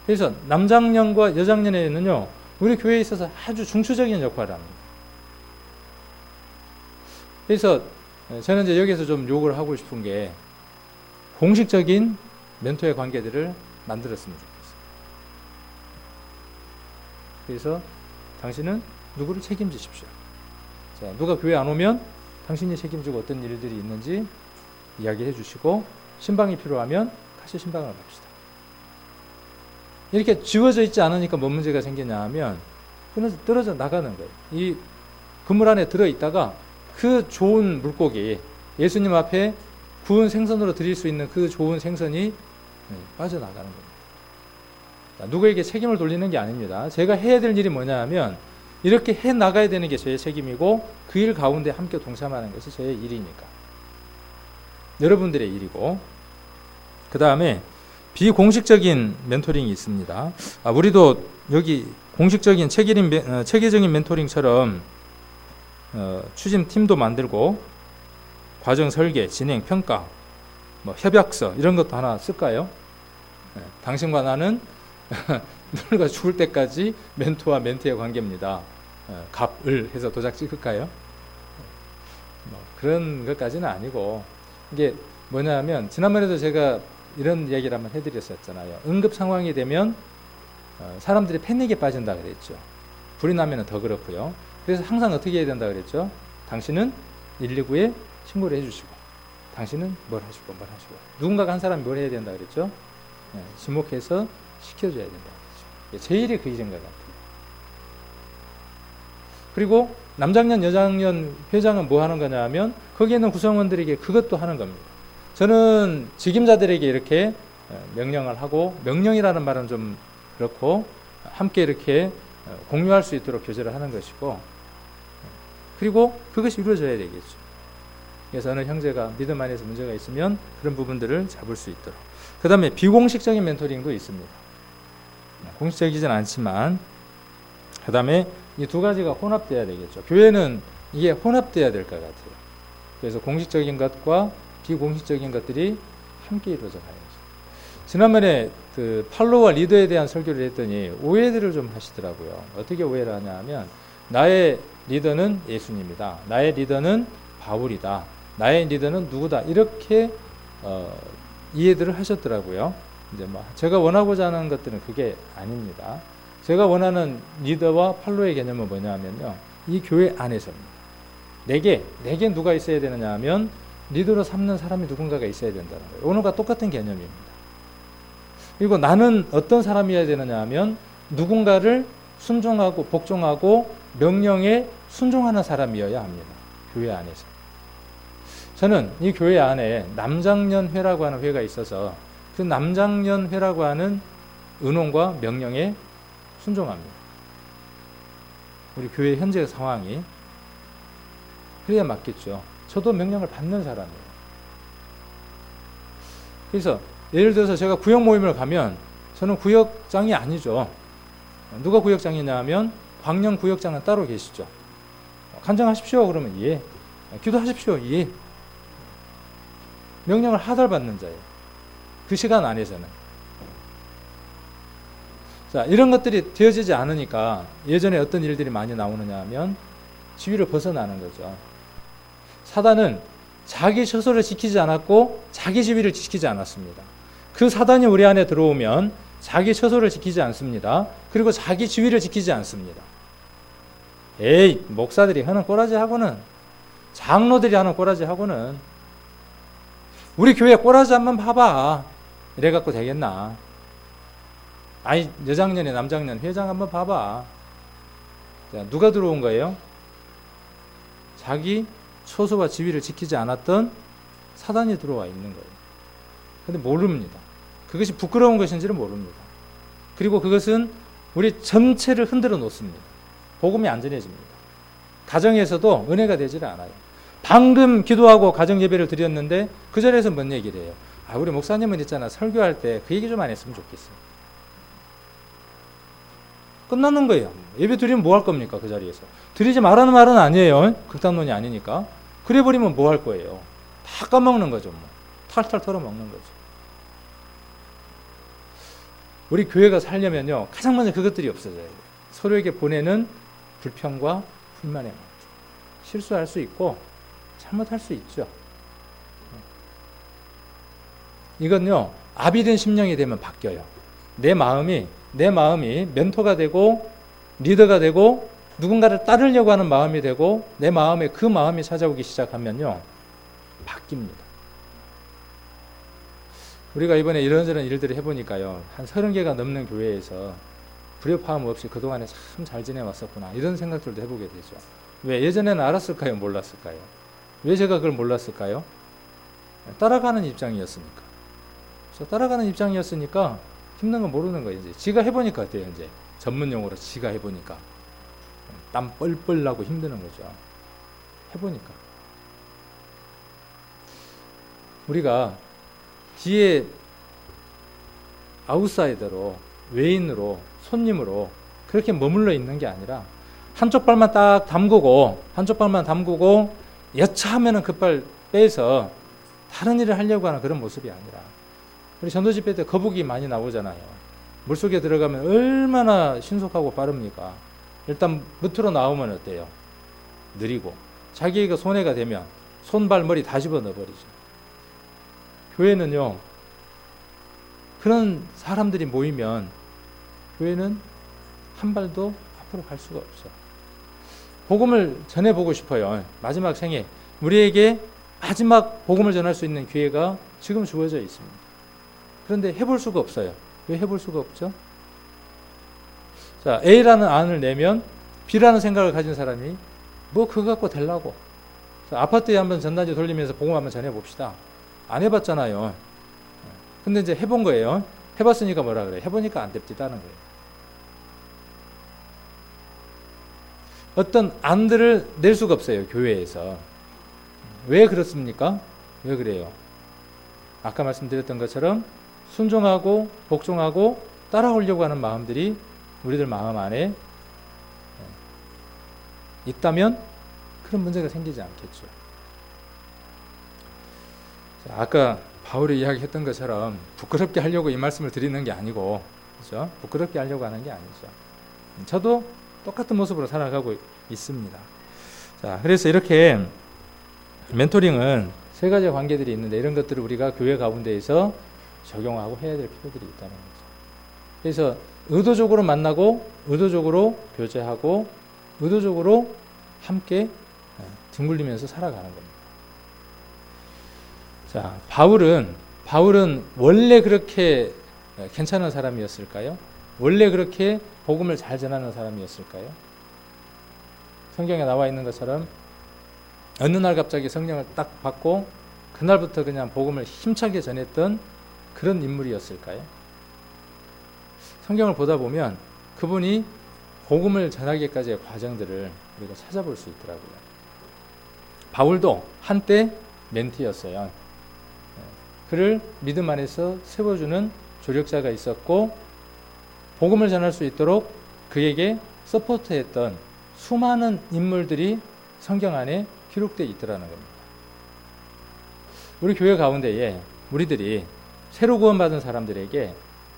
그래서 남장년과 여장년에는요, 우리 교회에 있어서 아주 중추적인 역할을 합니다. 그래서 저는 이제 여기서 좀 요구를 하고 싶은 게 공식적인 멘토의 관계들을 만들었으면 좋겠어요. 그래서 당신은 누구를 책임지십시오. 자, 누가 교회 안 오면 당신이 책임지고 어떤 일들이 있는지 이야기해 주시고, 신방이 필요하면 같이 신방을 갑시다. 이렇게 지워져 있지 않으니까 뭔 문제가 생기냐 하면 떨어져 나가는 거예요. 이 그물 안에 들어있다가 그 좋은 물고기, 예수님 앞에 구운 생선으로 드릴 수 있는 그 좋은 생선이 빠져나가는 겁니다. 누구에게 책임을 돌리는 게 아닙니다. 제가 해야 될 일이 뭐냐 하면 이렇게 해 나가야 되는 게 저의 책임이고, 그 일 가운데 함께 동참하는 것이 저의 일이니까. 여러분들의 일이고, 그 다음에 비공식적인 멘토링이 있습니다. 우리도 여기 공식적인 체계적인 멘토링처럼 추진팀도 만들고 과정 설계, 진행, 평가, 협약서 이런 것도 하나 쓸까요? 당신과 나는 늙어 죽을 때까지 멘토와 멘티의 관계입니다. 갑을 해서 도장 찍을까요? 그런 것까지는 아니고, 이게 뭐냐면 지난번에도 제가 이런 얘기를 한번 해드렸었잖아요. 응급 상황이 되면 사람들이 패닉에 빠진다 그랬죠. 불이 나면 더 그렇고요. 그래서 항상 어떻게 해야 된다 그랬죠? 당신은 119에 신고를 해주시고, 당신은 뭘 하시고 누군가가 한 사람이 뭘 해야 된다 그랬죠? 지목해서 시켜줘야 된다 그랬죠. 제 일이 그 일인 것 같아요. 그리고 남장년, 여장년 회장은 뭐 하는 거냐 하면 거기에 있는 구성원들에게 그것도 하는 겁니다. 저는 직임자들에게 이렇게 명령을 하고, 명령이라는 말은 좀 그렇고 함께 이렇게 공유할 수 있도록 교제를 하는 것이고, 그리고 그것이 이루어져야 되겠죠. 그래서 어느 형제가 믿음 안에서 문제가 있으면 그런 부분들을 잡을 수 있도록. 그 다음에 비공식적인 멘토링도 있습니다. 공식적이진 않지만, 그 다음에 이 두 가지가 혼합돼야 되겠죠. 교회는 이게 혼합돼야 될 것 같아요. 그래서 공식적인 것과 비공식적인 것들이 함께 이루어져 가야죠. 지난번에 그 팔로와 리더에 대한 설교를 했더니 오해들을 좀 하시더라고요. 어떻게 오해를 하냐 하면, 나의 리더는 예수님이다, 나의 리더는 바울이다, 나의 리더는 누구다, 이렇게 이해들을 하셨더라고요. 이제 뭐 제가 원하고자 하는 것들은 그게 아닙니다. 제가 원하는 리더와 팔로의 개념은 뭐냐면요, 이 교회 안에서입니다. 내게 누가 있어야 되느냐 하면 리더로 삼는 사람이 누군가가 있어야 된다는 거예요. 오늘과 똑같은 개념입니다. 그리고 나는 어떤 사람이어야 되느냐 하면 누군가를 순종하고 복종하고 명령에 순종하는 사람이어야 합니다. 교회 안에서. 저는 이 교회 안에 남장년회라고 하는 회가 있어서 그 남장년회라고 하는 의논과 명령에 순종합니다. 우리 교회 현재 상황이 그래야 맞겠죠. 저도 명령을 받는 사람이에요. 그래서 예를 들어서 제가 구역 모임을 가면 저는 구역장이 아니죠. 누가 구역장이냐 하면 광년 구역장은 따로 계시죠. 간증하십시오 그러면 예. 기도하십시오 예. 명령을 하달받는 자예요. 그 시간 안에서는. 자, 이런 것들이 되어지지 않으니까 예전에 어떤 일들이 많이 나오느냐 하면 지위를 벗어나는 거죠. 사단은 자기 처소를 지키지 않았고 자기 지위를 지키지 않았습니다. 그 사단이 우리 안에 들어오면 자기 처소를 지키지 않습니다. 그리고 자기 지위를 지키지 않습니다. 에이, 목사들이 하는 꼬라지하고는, 장로들이 하는 꼬라지하고는, 우리 교회 꼬라지 한번 봐봐. 이래갖고 되겠나. 아니, 여장년에 남장년 회장 한번 봐봐. 자, 누가 들어온 거예요? 자기 처소와 지위를 지키지 않았던 사단이 들어와 있는 거예요. 근데 모릅니다. 그것이 부끄러운 것인지를 모릅니다. 그리고 그것은 우리 전체를 흔들어 놓습니다. 복음이 안전해집니다. 가정에서도 은혜가 되질 않아요. 방금 기도하고 가정 예배를 드렸는데 그 자리에서 뭔 얘기를 해요? 아, 우리 목사님은 있잖아, 설교할 때 그 얘기 좀 안 했으면 좋겠어요. 끝나는 거예요. 예배 드리면 뭐 할 겁니까? 그 자리에서. 드리지 말라는 말은 아니에요. 극단론이 아니니까. 그래 버리면 뭐 할 거예요? 다 까먹는 거죠. 뭐. 탈탈 털어먹는 거죠. 우리 교회가 살려면요, 가장 먼저 그것들이 없어져야 돼요. 서로에게 보내는 불평과 불만의 마음. 실수할 수 있고 잘못할 수 있죠. 이건요, 아비된 심령이 되면 바뀌어요. 내 마음이 멘토가 되고 리더가 되고 누군가를 따르려고 하는 마음이 되고 내 마음에 그 마음이 찾아오기 시작하면요, 바뀝니다. 우리가 이번에 이런저런 일들을 해보니까요, 한 30개가 넘는 교회에서 불협화음 없이 그동안에 참 잘 지내왔었구나, 이런 생각들도 해보게 되죠. 왜? 예전에는 알았을까요? 몰랐을까요? 왜 제가 그걸 몰랐을까요? 따라가는 입장이었으니까. 그래서 따라가는 입장이었으니까 힘든 건 모르는 거예요. 이제 지가 해보니까 어때요? 이제 전문용어로 지가 해보니까 땀 뻘뻘 나고 힘드는 거죠. 해보니까. 우리가 뒤에 아웃사이더로, 외인으로, 손님으로 그렇게 머물러 있는 게 아니라 한쪽 발만 딱 담그고 여차하면은 그 발 빼서 다른 일을 하려고 하는 그런 모습이 아니라, 우리 전도 집회 때 거북이 많이 나오잖아요. 물속에 들어가면 얼마나 신속하고 빠릅니까? 일단 밑으로 나오면 어때요? 느리고, 자기가 손해가 되면 손발 머리 다 집어 넣어버리죠. 교회는요, 그런 사람들이 모이면 교회는 한 발도 앞으로 갈 수가 없죠. 복음을 전해보고 싶어요. 마지막 생에 우리에게 마지막 복음을 전할 수 있는 기회가 지금 주어져 있습니다. 그런데 해볼 수가 없어요. 왜 해볼 수가 없죠? 자, A라는 안을 내면 B라는 생각을 가진 사람이 뭐 그거 갖고 되려고. 자, 아파트에 한번 전단지 돌리면서 복음 한번 전해봅시다. 안 해봤잖아요. 근데 이제 해본 거예요. 해봤으니까 뭐라 그래요? 해보니까 안 됩디다는 거예요. 어떤 안들을 낼 수가 없어요, 교회에서. 왜 그렇습니까? 왜 그래요? 아까 말씀드렸던 것처럼 순종하고 복종하고 따라오려고 하는 마음들이 우리들 마음 안에 있다면 그런 문제가 생기지 않겠죠. 자, 아까 바울이 이야기했던 것처럼 부끄럽게 하려고 이 말씀을 드리는 게 아니고, 그렇죠? 부끄럽게 하려고 하는 게 아니죠. 저도 똑같은 모습으로 살아가고 있습니다. 자, 그래서 이렇게 멘토링은 세 가지 관계들이 있는데, 이런 것들을 우리가 교회 가운데에서 적용하고 해야 될 필요들이 있다는 거죠. 그래서 의도적으로 만나고 의도적으로 교제하고 의도적으로 함께 뒹굴리면서 살아가는 겁니다. 자, 바울은 원래 그렇게 괜찮은 사람이었을까요? 원래 그렇게 복음을 잘 전하는 사람이었을까요? 성경에 나와 있는 것처럼 어느 날 갑자기 성령을 딱 받고 그날부터 그냥 복음을 힘차게 전했던 그런 인물이었을까요? 성경을 보다 보면 그분이 복음을 전하기까지의 과정들을 우리가 찾아볼 수 있더라고요. 바울도 한때 멘티였어요. 그를 믿음 안에서 세워주는 조력자가 있었고 복음을 전할 수 있도록 그에게 서포트했던 수많은 인물들이 성경 안에 기록되어 있더라는 겁니다. 우리 교회 가운데에 우리들이 새로 구원받은 사람들에게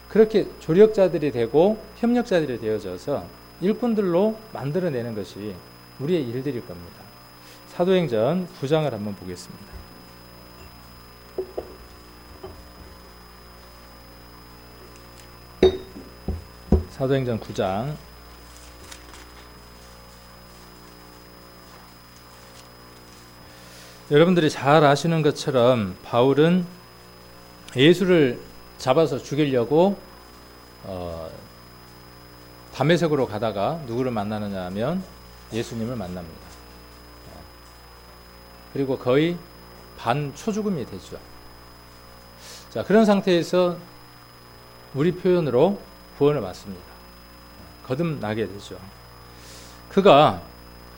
그렇게 조력자들이 되고 협력자들이 되어져서 일꾼들로 만들어내는 것이 우리의 일들일 겁니다. 사도행전 9장을 한번 보겠습니다. 사도행전 9장 여러분들이 잘 아시는 것처럼 바울은 예수를 잡아서 죽이려고 다메섹으로 가다가 누구를 만나느냐 하면 예수님을 만납니다. 그리고 거의 반초죽음이 되죠. 자, 그런 상태에서 우리 표현으로 구원을 받습니다. 거듭나게 되죠. 그가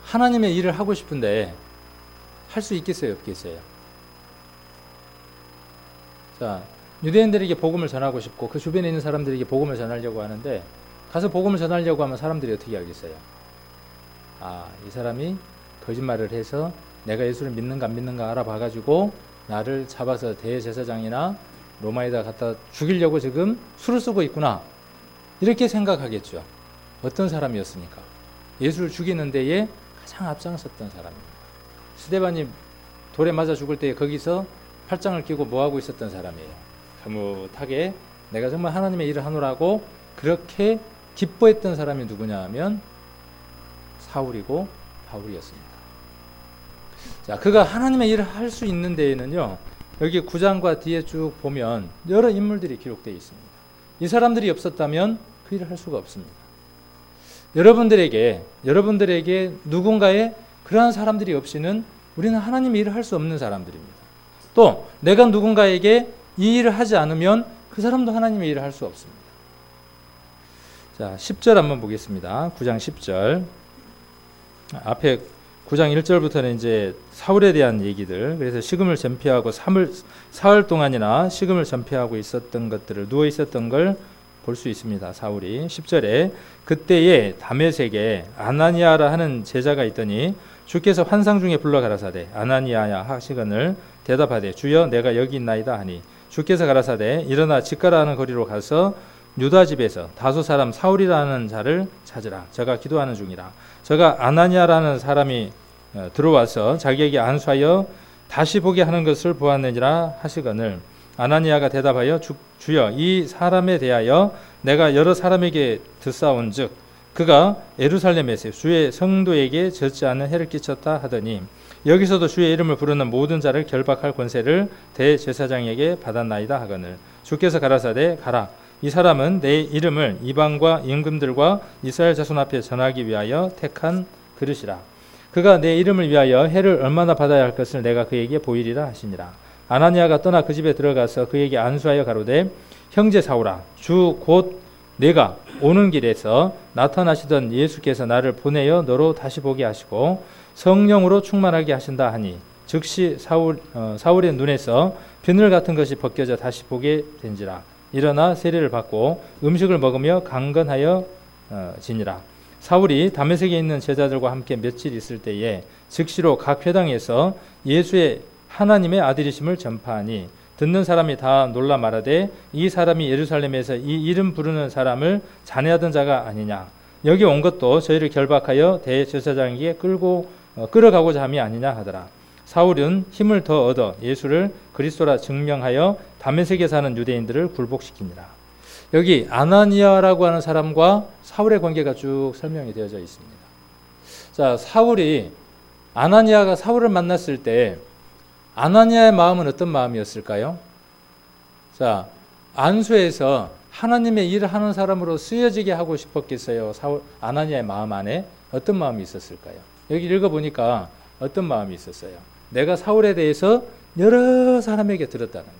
하나님의 일을 하고 싶은데 할 수 있겠어요, 없겠어요? 자, 유대인들에게 복음을 전하고 싶고 그 주변에 있는 사람들에게 복음을 전하려고 하는데 가서 복음을 전하려고 하면 사람들이 어떻게 알겠어요? 아, 이 사람이 거짓말을 해서 내가 예수를 믿는가 안 믿는가 알아봐가지고 나를 잡아서 대제사장이나 로마에다 갖다 죽이려고 지금 수를 쓰고 있구나. 이렇게 생각하겠죠. 어떤 사람이었습니까? 예수를 죽이는 데에 가장 앞장섰던 사람입니다. 스데반이 돌에 맞아 죽을 때 거기서 팔짱을 끼고 뭐하고 있었던 사람이에요. 흐뭇하게 내가 정말 하나님의 일을 하노라고 그렇게 기뻐했던 사람이 누구냐 하면 사울이고 바울이었습니다. 자, 그가 하나님의 일을 할 수 있는 데에는요, 여기 9장과 뒤에 쭉 보면 여러 인물들이 기록되어 있습니다. 이 사람들이 없었다면 그 일을 할 수가 없습니다. 여러분들에게 누군가의 그러한 사람들이 없이는 우리는 하나님의 일을 할 수 없는 사람들입니다. 또 내가 누군가에게 이 일을 하지 않으면 그 사람도 하나님의 일을 할 수 없습니다. 자, 10절 한번 보겠습니다. 9장 10절. 앞에 9장 1절부터는 이제 사울에 대한 얘기들, 그래서 식음을 전폐하고 사흘 동안이나 식음을 전폐하고 있었던 것들을 누워 있었던 걸 볼 수 있습니다. 사울이 10절에 그때에 다메섹에 아나니아라 하는 제자가 있더니 주께서 환상 중에 불러 가라사대 아나니아야 하시거늘 대답하되 주여 내가 여기 있나이다 하니 주께서 가라사대 일어나 집가라 하는 거리로 가서 유다 집에서 다소 사람 사울이라는 자를 찾으라. 저가 기도하는 중이라. 저가 아나니아라는 사람이 들어와서 자기에게 안수하여 다시 보게 하는 것을 보았느니라 하시거늘 아나니아가 대답하여 주여 이 사람에 대하여 내가 여러 사람에게 듣사온즉 그가 예루살렘에서 주의 성도에게 젖지 않는 해를 끼쳤다 하더니 여기서도 주의 이름을 부르는 모든 자를 결박할 권세를 대제사장에게 받았나이다 하거늘 주께서 가라사대 가라. 이 사람은 내 이름을 이방과 임금들과 이스라엘 자손 앞에 전하기 위하여 택한 그릇이라. 그가 내 이름을 위하여 해를 얼마나 받아야 할 것을 내가 그에게 보이리라 하시니라. 아나니아가 떠나 그 집에 들어가서 그에게 안수하여 가로되 형제 사울아 주 곧 내가 오는 길에서 나타나시던 예수께서 나를 보내어 너로 다시 보게 하시고 성령으로 충만하게 하신다 하니 즉시 사울의 눈에서 비늘 같은 것이 벗겨져 다시 보게 된지라. 일어나 세례를 받고 음식을 먹으며 강건하여 지니라. 사울이 다메섹에 있는 제자들과 함께 며칠 있을 때에 즉시로 각 회당에서 예수의 하나님의 아들이심을 전파하니 듣는 사람이 다 놀라 말하되 이 사람이 예루살렘에서 이 이름 부르는 사람을 잔해하던 자가 아니냐. 여기 온 것도 저희를 결박하여 대제사장에게 끌어가고자 함이 아니냐 하더라. 사울은 힘을 더 얻어 예수를 그리스도라 증명하여 다메섹에 사는 유대인들을 굴복시키니라. 여기 아나니아라고 하는 사람과 사울의 관계가 쭉 설명이 되어져 있습니다. 자, 아나니아가 사울을 만났을 때 아나니아의 마음은 어떤 마음이었을까요? 자, 안수에서 하나님의 일을 하는 사람으로 쓰여지게 하고 싶었겠어요? 아나니아의 마음 안에 어떤 마음이 있었을까요? 여기 읽어보니까 어떤 마음이 있었어요? 내가 사울에 대해서 여러 사람에게 들었다는 거예요.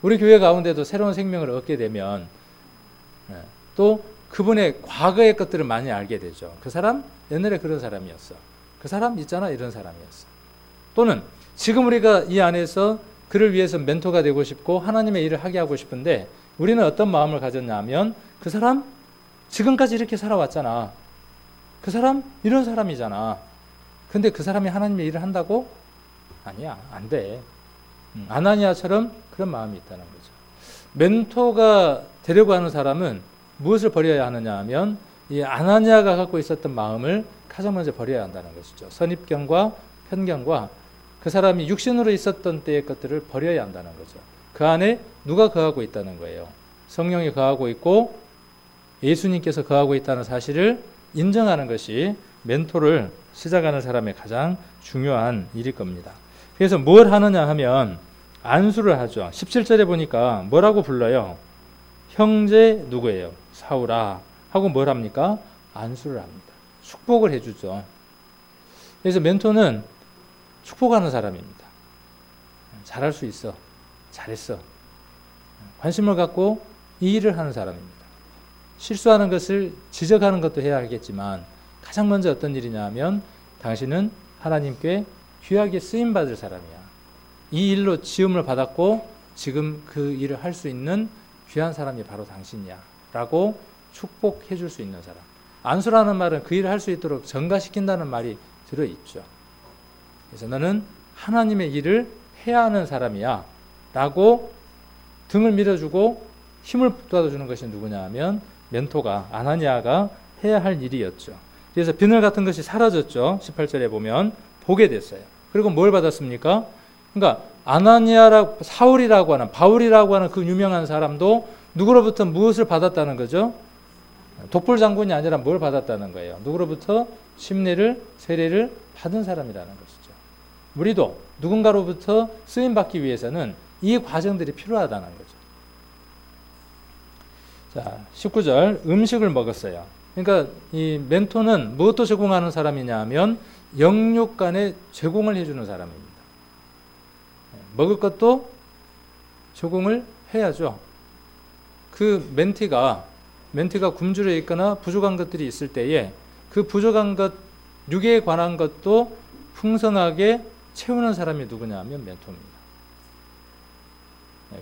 우리 교회 가운데도 새로운 생명을 얻게 되면 또 그분의 과거의 것들을 많이 알게 되죠. 그 사람 옛날에 그런 사람이었어. 그 사람 있잖아 이런 사람이었어. 또는 지금 우리가 이 안에서 그를 위해서 멘토가 되고 싶고 하나님의 일을 하게 하고 싶은데 우리는 어떤 마음을 가졌냐면 그 사람 지금까지 이렇게 살아왔잖아. 그 사람 이런 사람이잖아. 근데 그 사람이 하나님의 일을 한다고? 아니야, 안 돼. 아나니아처럼 그런 마음이 있다는 거죠. 멘토가 되려고 하는 사람은 무엇을 버려야 하느냐 하면 이 아나니아가 갖고 있었던 마음을 가장 먼저 버려야 한다는 것이죠. 선입견과 편견과 그 사람이 육신으로 있었던 때의 것들을 버려야 한다는 거죠. 그 안에 누가 거하고 있다는 거예요. 성령이 거하고 있고 예수님께서 거하고 있다는 사실을 인정하는 것이 멘토를 시작하는 사람의 가장 중요한 일일 겁니다. 그래서 뭘 하느냐 하면 안수를 하죠. 17절에 보니까 뭐라고 불러요? 형제 누구예요? 사울아 하고 뭘 합니까? 안수를 합니다. 축복을 해주죠. 그래서 멘토는 축복하는 사람입니다. 잘할 수 있어. 잘했어. 관심을 갖고 이 일을 하는 사람입니다. 실수하는 것을 지적하는 것도 해야 하겠지만 가장 먼저 어떤 일이냐 하면 당신은 하나님께 귀하게 쓰임받을 사람이야. 이 일로 지음을 받았고 지금 그 일을 할 수 있는 귀한 사람이 바로 당신이야 라고 축복해 줄 수 있는 사람. 안수라는 말은 그 일을 할 수 있도록 전가시킨다는 말이 들어있죠. 그래서 너는 하나님의 일을 해야 하는 사람이야 라고 등을 밀어주고 힘을 북돋아주는 것이 누구냐 하면 멘토가 아나니아가 해야 할 일이었죠. 그래서 비늘 같은 것이 사라졌죠. 18절에 보면 보게 됐어요. 그리고 뭘 받았습니까? 그러니까 사울이라고 하는 바울이라고 하는 그 유명한 사람도 누구로부터 무엇을 받았다는 거죠? 독불 장군이 아니라 뭘 받았다는 거예요? 누구로부터 침례를 세례를 받은 사람이라는 것이죠. 우리도 누군가로부터 쓰임 받기 위해서는 이 과정들이 필요하다는 거죠. 자, 19절 음식을 먹었어요. 그러니까 이 멘토는 무엇도 제공하는 사람이냐 하면 영육 간에 제공을 해주는 사람입니다. 먹을 것도 제공을 해야죠. 그 멘티가 굶주려 있거나 부족한 것들이 있을 때에 그 부족한 것, 육에 관한 것도 풍성하게 채우는 사람이 누구냐 하면 멘토입니다.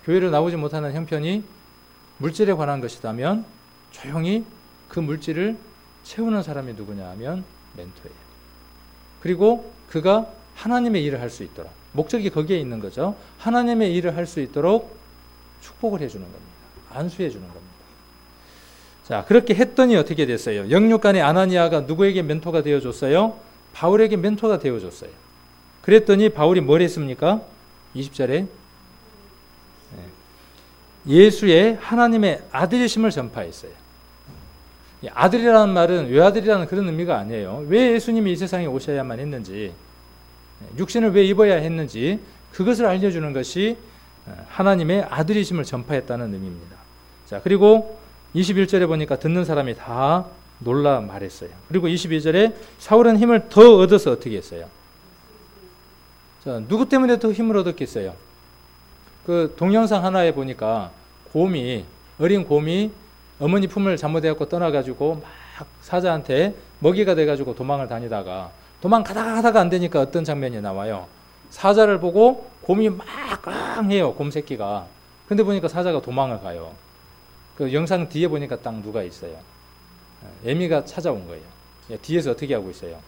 교회를 나오지 못하는 형편이 물질에 관한 것이라면 조용히 그 물질을 채우는 사람이 누구냐 하면 멘토예요. 그리고 그가 하나님의 일을 할 수 있도록, 목적이 거기에 있는 거죠. 하나님의 일을 할 수 있도록 축복을 해주는 겁니다. 안수해 주는 겁니다. 자, 그렇게 했더니 어떻게 됐어요? 영육간의 아나니아가 누구에게 멘토가 되어줬어요? 바울에게 멘토가 되어줬어요. 그랬더니 바울이 뭘 했습니까? 20절에 예수의 하나님의 아들이심을 전파했어요. 아들이라는 말은 외아들이라는 그런 의미가 아니에요. 왜 예수님이 이 세상에 오셔야만 했는지, 육신을 왜 입어야 했는지 그것을 알려주는 것이 하나님의 아들이심을 전파했다는 의미입니다. 자, 그리고 21절에 보니까 듣는 사람이 다 놀라 말했어요. 그리고 22절에 사울은 힘을 더 얻어서 어떻게 했어요? 자, 누구 때문에 더 힘을 얻었겠어요? 그 동영상 하나에 보니까 어린 곰이 어머니 품을 잘못해갖고 떠나가지고 막 사자한테 먹이가 돼가지고 도망을 다니다가 도망가다가 안 되니까 어떤 장면이 나와요? 사자를 보고 곰이 막 해요. 곰 새끼가. 근데 보니까 사자가 도망을 가요. 그 영상 뒤에 보니까 딱 누가 있어요? 애미가 찾아온 거예요. 뒤에서 어떻게 하고 있어요?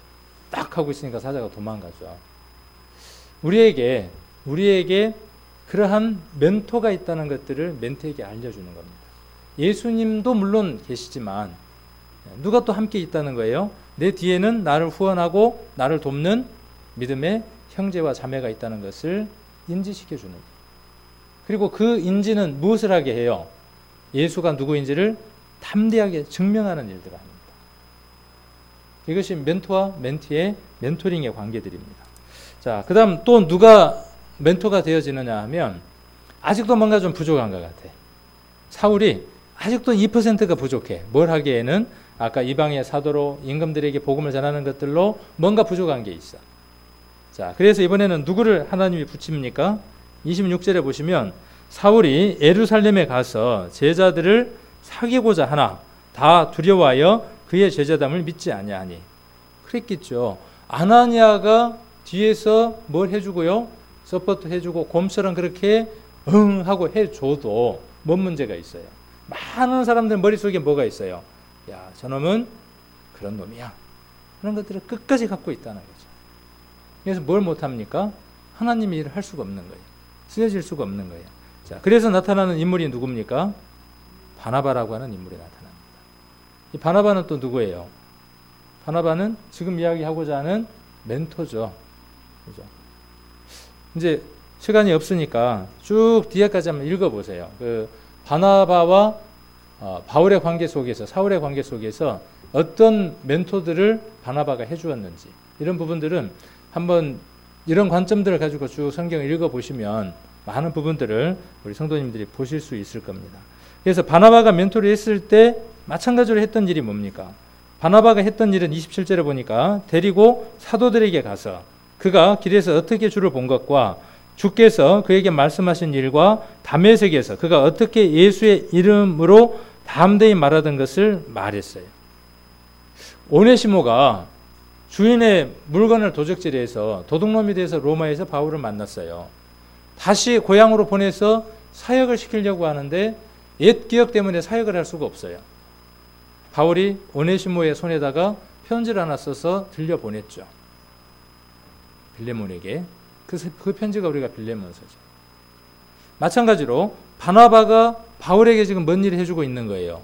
딱 하고 있으니까 사자가 도망가죠. 우리에게 그러한 멘토가 있다는 것들을 멘토에게 알려주는 겁니다. 예수님도 물론 계시지만 누가 또 함께 있다는 거예요? 내 뒤에는 나를 후원하고 나를 돕는 믿음의 형제와 자매가 있다는 것을 인지시켜 주는 거예요. 그리고 그 인지는 무엇을 하게 해요? 예수가 누구인지를 담대하게 증명하는 일들을 합니다. 이것이 멘토와 멘티의 멘토링의 관계들입니다. 자, 그 다음 또 누가 멘토가 되어지느냐 하면 아직도 뭔가 좀 부족한 것 같아. 사울이 아직도 2%가 부족해. 뭘 하기에는 아까 이방의 사도로 임금들에게 복음을 전하는 것들로 뭔가 부족한 게 있어. 자, 그래서 이번에는 누구를 하나님이 붙입니까? 26절에 보시면 사울이 예루살렘에 가서 제자들을 사귀고자 하나 다 두려워하여 그의 제자담을 믿지 아니하니. 그랬겠죠. 아나니아가 뒤에서 뭘 해주고요? 서포트 해주고 곰처럼 그렇게 응 하고 해줘도 뭔 문제가 있어요? 많은 사람들 머릿속에 뭐가 있어요? 야, 저놈은 그런 놈이야. 그런 것들을 끝까지 갖고 있다는 거죠. 그래서 뭘 못합니까? 하나님의 일을 할 수가 없는 거예요. 쓰여질 수가 없는 거예요. 자, 그래서 나타나는 인물이 누굽니까? 바나바라고 하는 인물이 나타납니다. 이 바나바는 또 누구예요? 바나바는 지금 이야기하고자 하는 멘토죠. 그죠? 이제 시간이 없으니까 쭉 뒤에까지 한번 읽어보세요. 그 바나바와 바울의 관계 속에서, 사울의 관계 속에서 어떤 멘토들을 바나바가 해주었는지, 이런 부분들은 한번 이런 관점들을 가지고 쭉 성경을 읽어보시면 많은 부분들을 우리 성도님들이 보실 수 있을 겁니다. 그래서 바나바가 멘토를 했을 때 마찬가지로 했던 일이 뭡니까? 바나바가 했던 일은 27절에 보니까 데리고 사도들에게 가서 그가 길에서 어떻게 주를 본 것과 주께서 그에게 말씀하신 일과 다메섹에서 그가 어떻게 예수의 이름으로 담대히 말하던 것을 말했어요. 오네시모가 주인의 물건을 도적질해서 도둑놈이 돼서 로마에서 바울을 만났어요. 다시 고향으로 보내서 사역을 시키려고 하는데 옛 기억 때문에 사역을 할 수가 없어요. 바울이 오네시모의 손에다가 편지를 하나 써서 들려보냈죠. 빌레몬에게. 그 편지가 우리가 빌레몬서죠. 마찬가지로 바나바가 바울에게 지금 뭔 일을 해주고 있는 거예요?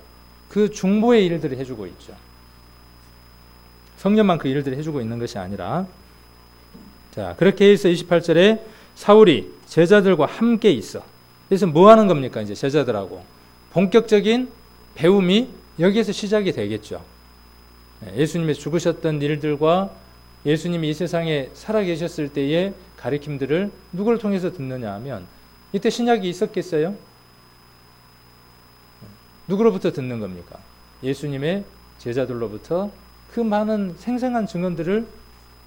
그 중보의 일들을 해주고 있죠. 성년만 그 일들을 해주고 있는 것이 아니라, 자, 그렇게 해서 28절에 사울이 제자들과 함께 있어. 그래서 뭐 하는 겁니까? 이제 제자들하고 본격적인 배움이 여기에서 시작이 되겠죠. 예수님이 죽으셨던 일들과 예수님이 이 세상에 살아계셨을 때의 가르침들을 누구를 통해서 듣느냐 하면, 이때 신약이 있었겠어요? 누구로부터 듣는 겁니까? 예수님의 제자들로부터 그 많은 생생한 증언들을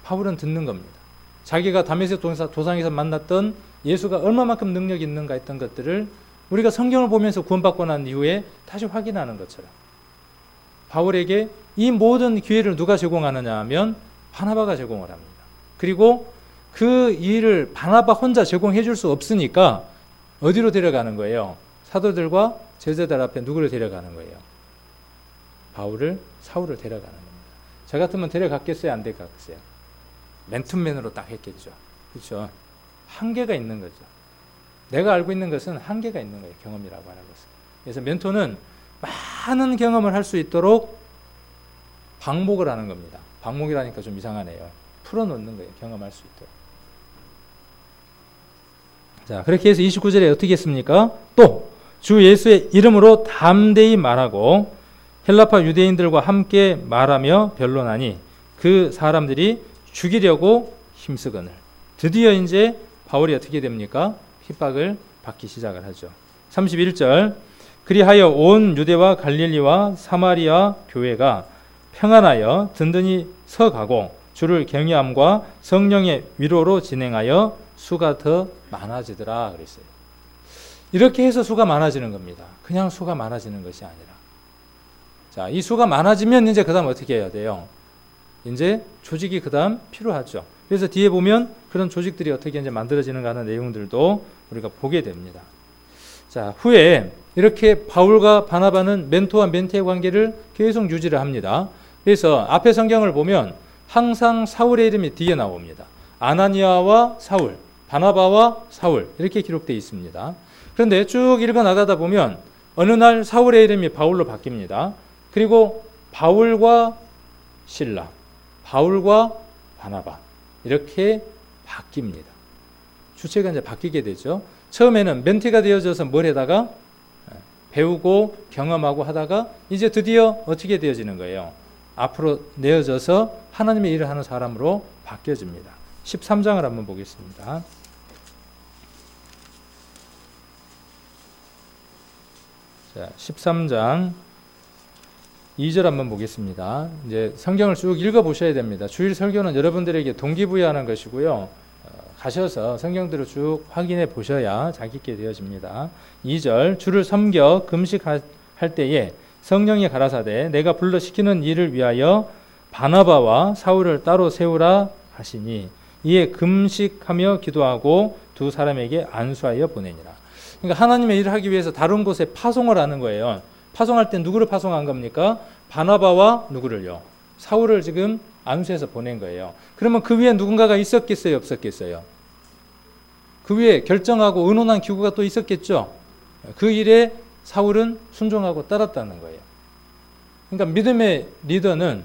바울은 듣는 겁니다. 자기가 다메섹 도상에서 만났던 예수가 얼마만큼 능력이 있는가 했던 것들을 우리가 성경을 보면서 구원받고 난 이후에 다시 확인하는 것처럼 바울에게 이 모든 기회를 누가 제공하느냐 하면 바나바가 제공을 합니다. 그리고 그 일을 바나바 혼자 제공해 줄 수 없으니까 어디로 데려가는 거예요? 사도들과 제자들 앞에 누구를 데려가는 거예요? 사울을 데려가는 겁니다. 저 같으면 데려갔겠어요? 안 데려갔겠어요? 맨투맨으로 딱 했겠죠. 그렇죠? 한계가 있는 거죠. 내가 알고 있는 것은 한계가 있는 거예요. 경험이라고 하는 것은. 그래서 멘토는 많은 경험을 할 수 있도록 방목을 하는 겁니다. 방목이라니까 좀 이상하네요. 풀어놓는 거예요. 경험할 수 있도록. 자, 그렇게 해서 29절에 어떻게 했습니까? 또 주 예수의 이름으로 담대히 말하고 헬라파 유대인들과 함께 말하며 변론하니 그 사람들이 죽이려고 힘쓰거늘. 드디어 이제 바울이 어떻게 됩니까? 핍박을 받기 시작을 하죠. 31절 그리하여 온 유대와 갈릴리와 사마리아 교회가 평안하여 든든히 서가고 주를 경외함과 성령의 위로로 진행하여 수가 더 많아지더라 그랬어요. 이렇게 해서 수가 많아지는 겁니다. 그냥 수가 많아지는 것이 아니라. 자, 이 수가 많아지면 이제 그 다음 어떻게 해야 돼요? 이제 조직이 그 다음 필요하죠. 그래서 뒤에 보면 그런 조직들이 어떻게 이제 만들어지는가 하는 내용들도 우리가 보게 됩니다. 자, 후에 이렇게 바울과 바나바는 멘토와 멘티의 관계를 계속 유지를 합니다. 그래서 앞에 성경을 보면 항상 사울의 이름이 뒤에 나옵니다. 아나니아와 사울, 바나바와 사울 이렇게 기록되어 있습니다. 그런데 쭉 읽어 나가다 보면 어느 날 사울의 이름이 바울로 바뀝니다. 그리고 바울과 실라, 바울과 바나바 이렇게 바뀝니다. 주체가 이제 바뀌게 되죠. 처음에는 멘티가 되어져서 뭘 해다가 배우고 경험하고 하다가 이제 드디어 어떻게 되어지는 거예요? 앞으로 내어져서 하나님의 일을 하는 사람으로 바뀌어집니다. 13장을 한번 보겠습니다. 자, 13장 2절 한번 보겠습니다. 이제 성경을 쭉 읽어 보셔야 됩니다. 주일 설교는 여러분들에게 동기부여하는 것이고요. 가셔서 성경들을 쭉 확인해 보셔야 자기 있게 되어집니다. 2절 주를 섬겨 금식할 때에 성령이 가라사대 내가 불러 시키는 일을 위하여 바나바와 사울을 따로 세우라 하시니 이에 금식하며 기도하고 두 사람에게 안수하여 보내니라. 그러니까 하나님의 일을 하기 위해서 다른 곳에 파송을 하는 거예요. 파송할 때 누구를 파송한 겁니까? 바나바와 누구를요? 사울을 지금 안수해서 보낸 거예요. 그러면 그 위에 누군가가 있었겠어요? 없었겠어요? 그 위에 결정하고 의논한 기구가 또 있었겠죠? 그 일에 사울은 순종하고 따랐다는 거예요. 그러니까 믿음의 리더는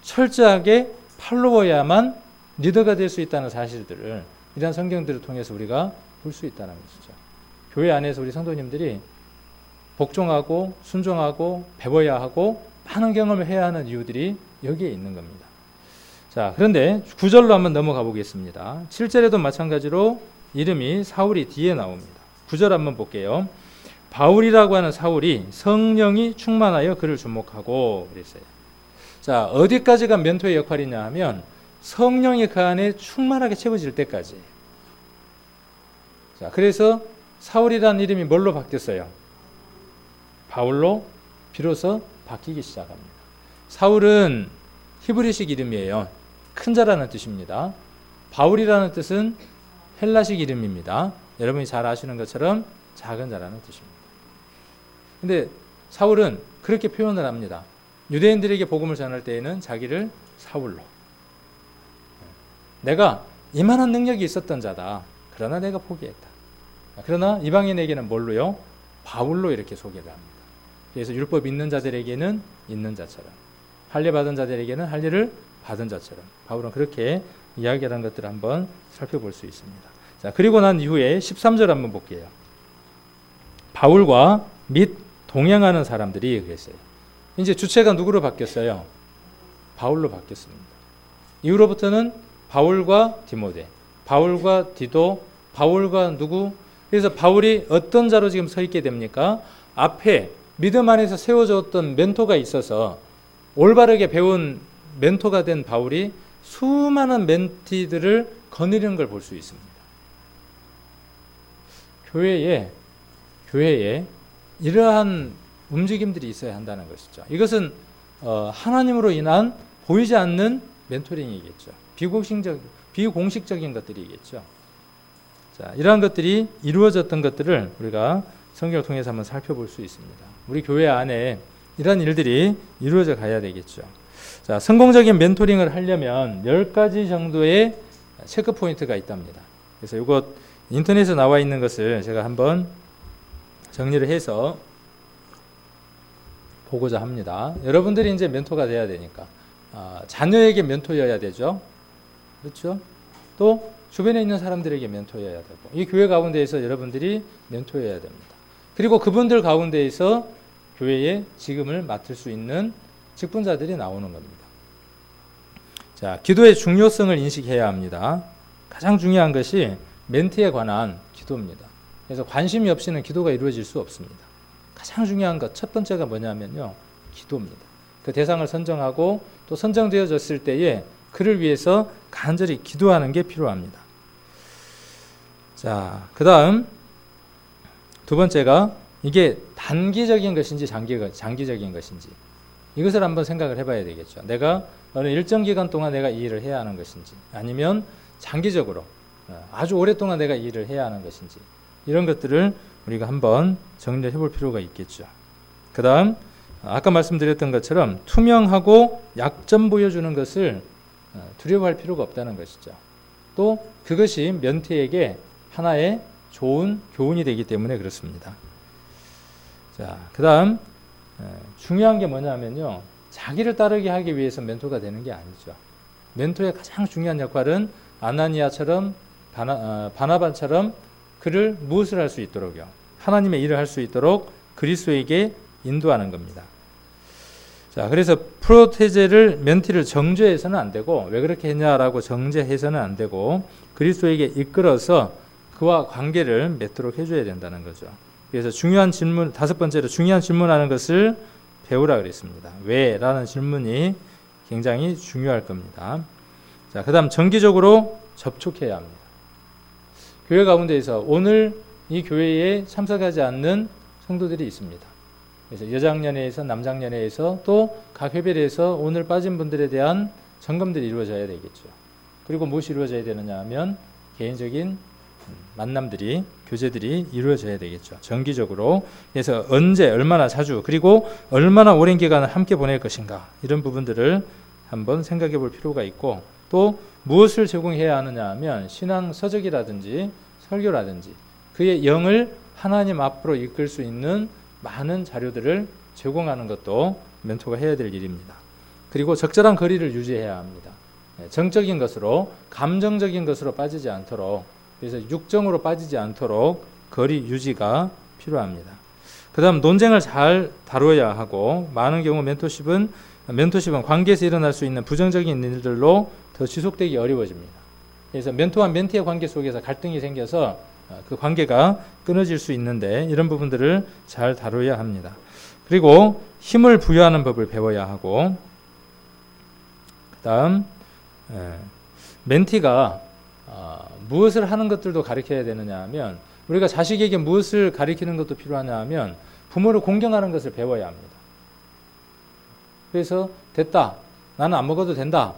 철저하게 팔로워야만 리더가 될 수 있다는 사실들을 이러한 성경들을 통해서 우리가 볼 수 있다는 것이죠. 교회 안에서 우리 성도님들이 복종하고 순종하고 배워야 하고 많은 경험을 해야 하는 이유들이 여기에 있는 겁니다. 자, 그런데 9절로 한번 넘어가 보겠습니다. 7절에도 마찬가지로 이름이 사울이 뒤에 나옵니다. 9절 한번 볼게요. 바울이라고 하는 사울이 성령이 충만하여 그를 주목하고 그랬어요. 자, 어디까지가 멘토의 역할이냐 하면 성령이 그 안에 충만하게 채워질 때까지. 자, 그래서 사울이라는 이름이 뭘로 바뀌었어요? 바울로 비로소 바뀌기 시작합니다. 사울은 히브리식 이름이에요. 큰 자라는 뜻입니다. 바울이라는 뜻은 헬라식 이름입니다. 여러분이 잘 아시는 것처럼 작은 자라는 뜻입니다. 근데 사울은 그렇게 표현을 합니다. 유대인들에게 복음을 전할 때에는 자기를 사울로. 내가 이만한 능력이 있었던 자다. 그러나 내가 포기했다. 그러나 이방인에게는 뭘로요? 바울로 이렇게 소개를 합니다. 그래서 율법 있는 자들에게는 있는 자처럼, 할례 받은 자들에게는 할례를 받은 자처럼 바울은 그렇게 이야기하는 것들을 한번 살펴볼 수 있습니다. 자, 그리고 난 이후에 13절 한번 볼게요. 바울과 및 동행하는 사람들이 그랬어요. 이제 주체가 누구로 바뀌었어요? 바울로 바뀌었습니다. 이후로부터는 바울과 디모데, 바울과 디도, 바울과 누구? 그래서 바울이 어떤 자로 지금 서 있게 됩니까? 앞에 믿음 안에서 세워졌던 멘토가 있어서 올바르게 배운 멘토가 된 바울이 수많은 멘티들을 거느리는 걸 볼 수 있습니다. 교회에 이러한 움직임들이 있어야 한다는 것이죠. 이것은 하나님으로 인한 보이지 않는 멘토링이겠죠. 비공식적인 것들이겠죠. 자, 이러한 것들이 이루어졌던 것들을 우리가 성경을 통해서 한번 살펴볼 수 있습니다. 우리 교회 안에 이런 일들이 이루어져 가야 되겠죠. 자, 성공적인 멘토링을 하려면 10가지 정도의 체크 포인트가 있답니다. 그래서 이것 인터넷에 나와 있는 것을 제가 한번 정리를 해서 보고자 합니다. 여러분들이 이제 멘토가 돼야 되니까 자녀에게 멘토여야 되죠. 그렇죠? 또 주변에 있는 사람들에게 멘토여야 되고 이 교회 가운데에서 여러분들이 멘토여야 됩니다. 그리고 그분들 가운데에서 교회의 직임을 맡을 수 있는 직분자들이 나오는 겁니다. 자, 기도의 중요성을 인식해야 합니다. 가장 중요한 것이 멘티에 관한 기도입니다. 그래서 관심이 없이는 기도가 이루어질 수 없습니다. 가장 중요한 것, 첫 번째가 뭐냐면요, 기도입니다. 그 대상을 선정하고 또 선정되어졌을 때에 그를 위해서 간절히 기도하는 게 필요합니다. 자, 그 다음 두 번째가 이게 단기적인 것인지 장기적인 것인지 이것을 한번 생각을 해봐야 되겠죠. 내가 어느 일정 기간 동안 내가 이 일을 해야 하는 것인지 아니면 장기적으로 아주 오랫동안 내가 이 일을 해야 하는 것인지 이런 것들을 우리가 한번 정리를 해볼 필요가 있겠죠. 그 다음 아까 말씀드렸던 것처럼 투명하고 약점 보여주는 것을 두려워할 필요가 없다는 것이죠. 또 그것이 멘티에게 하나의 좋은 교훈이 되기 때문에 그렇습니다. 자, 그 다음 중요한 게 뭐냐면요, 자기를 따르게 하기 위해서 멘토가 되는 게 아니죠. 멘토의 가장 중요한 역할은 아나니아처럼 바나바처럼 그를 무엇을 할 수 있도록요? 하나님의 일을 할 수 있도록 그리스도에게 인도하는 겁니다. 자, 그래서 프로테제를 멘티를 정죄해서는 안 되고, 왜 그렇게 했냐라고 정죄해서는 안 되고, 그리스도에게 이끌어서 그와 관계를 맺도록 해줘야 된다는 거죠. 그래서 중요한 질문, 5번째로 중요한 질문하는 것을 배우라 그랬습니다. 왜? 라는 질문이 굉장히 중요할 겁니다. 자, 그 다음 정기적으로 접촉해야 합니다. 교회 가운데에서 오늘 이 교회에 참석하지 않는 성도들이 있습니다. 그래서 여장년회에서 남장년회에서 또 각 회별에서 오늘 빠진 분들에 대한 점검들이 이루어져야 되겠죠. 그리고 무엇이 이루어져야 되느냐 하면 개인적인 만남들이, 교제들이 이루어져야 되겠죠. 정기적으로. 그래서 언제, 얼마나 자주, 그리고 얼마나 오랜 기간을 함께 보낼 것인가, 이런 부분들을 한번 생각해 볼 필요가 있고, 또 무엇을 제공해야 하느냐 하면 신앙 서적이라든지 설교라든지 그의 영을 하나님 앞으로 이끌 수 있는 많은 자료들을 제공하는 것도 멘토가 해야 될 일입니다. 그리고 적절한 거리를 유지해야 합니다. 정적인 것으로, 감정적인 것으로 빠지지 않도록, 그래서 육정으로 빠지지 않도록 거리 유지가 필요합니다. 그 다음 논쟁을 잘 다뤄야 하고, 많은 경우 멘토십은 관계에서 일어날 수 있는 부정적인 일들로 더 지속되기 어려워집니다. 그래서 멘토와 멘티의 관계 속에서 갈등이 생겨서 그 관계가 끊어질 수 있는데, 이런 부분들을 잘 다뤄야 합니다. 그리고 힘을 부여하는 법을 배워야 하고, 그 다음 멘티가 무엇을 하는 것들도 가르쳐야 되느냐 하면, 우리가 자식에게 무엇을 가르치는 것도 필요하냐 하면 부모를 공경하는 것을 배워야 합니다. 그래서 됐다, 나는 안 먹어도 된다,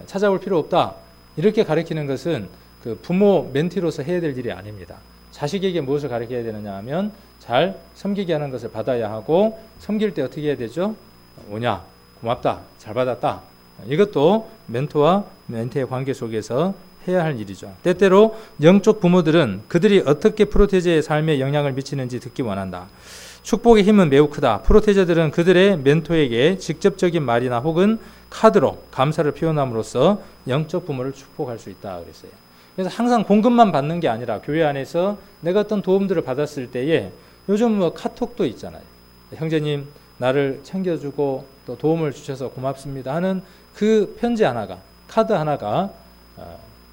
찾아올 필요 없다, 이렇게 가르치는 것은 그 부모 멘티로서 해야 될 일이 아닙니다. 자식에게 무엇을 가르쳐야 되느냐 하면 잘 섬기게 하는 것을 받아야 하고, 섬길 때 어떻게 해야 되죠? 오냐, 고맙다, 잘 받았다, 이것도 멘토와 멘티의 관계 속에서 해야 할 일이죠. 때때로 영적 부모들은 그들이 어떻게 프로테제의 삶에 영향을 미치는지 듣기 원한다. 축복의 힘은 매우 크다. 프로테제들은 그들의 멘토에게 직접적인 말이나 혹은 카드로 감사를 표현함으로써 영적 부모를 축복할 수 있다 그랬어요. 그래서 항상 공급만 받는 게 아니라 교회 안에서 내가 어떤 도움들을 받았을 때에, 요즘 뭐 카톡도 있잖아요. 형제님 나를 챙겨주고 또 도움을 주셔서 고맙습니다 하는 그 편지 하나가, 카드 하나가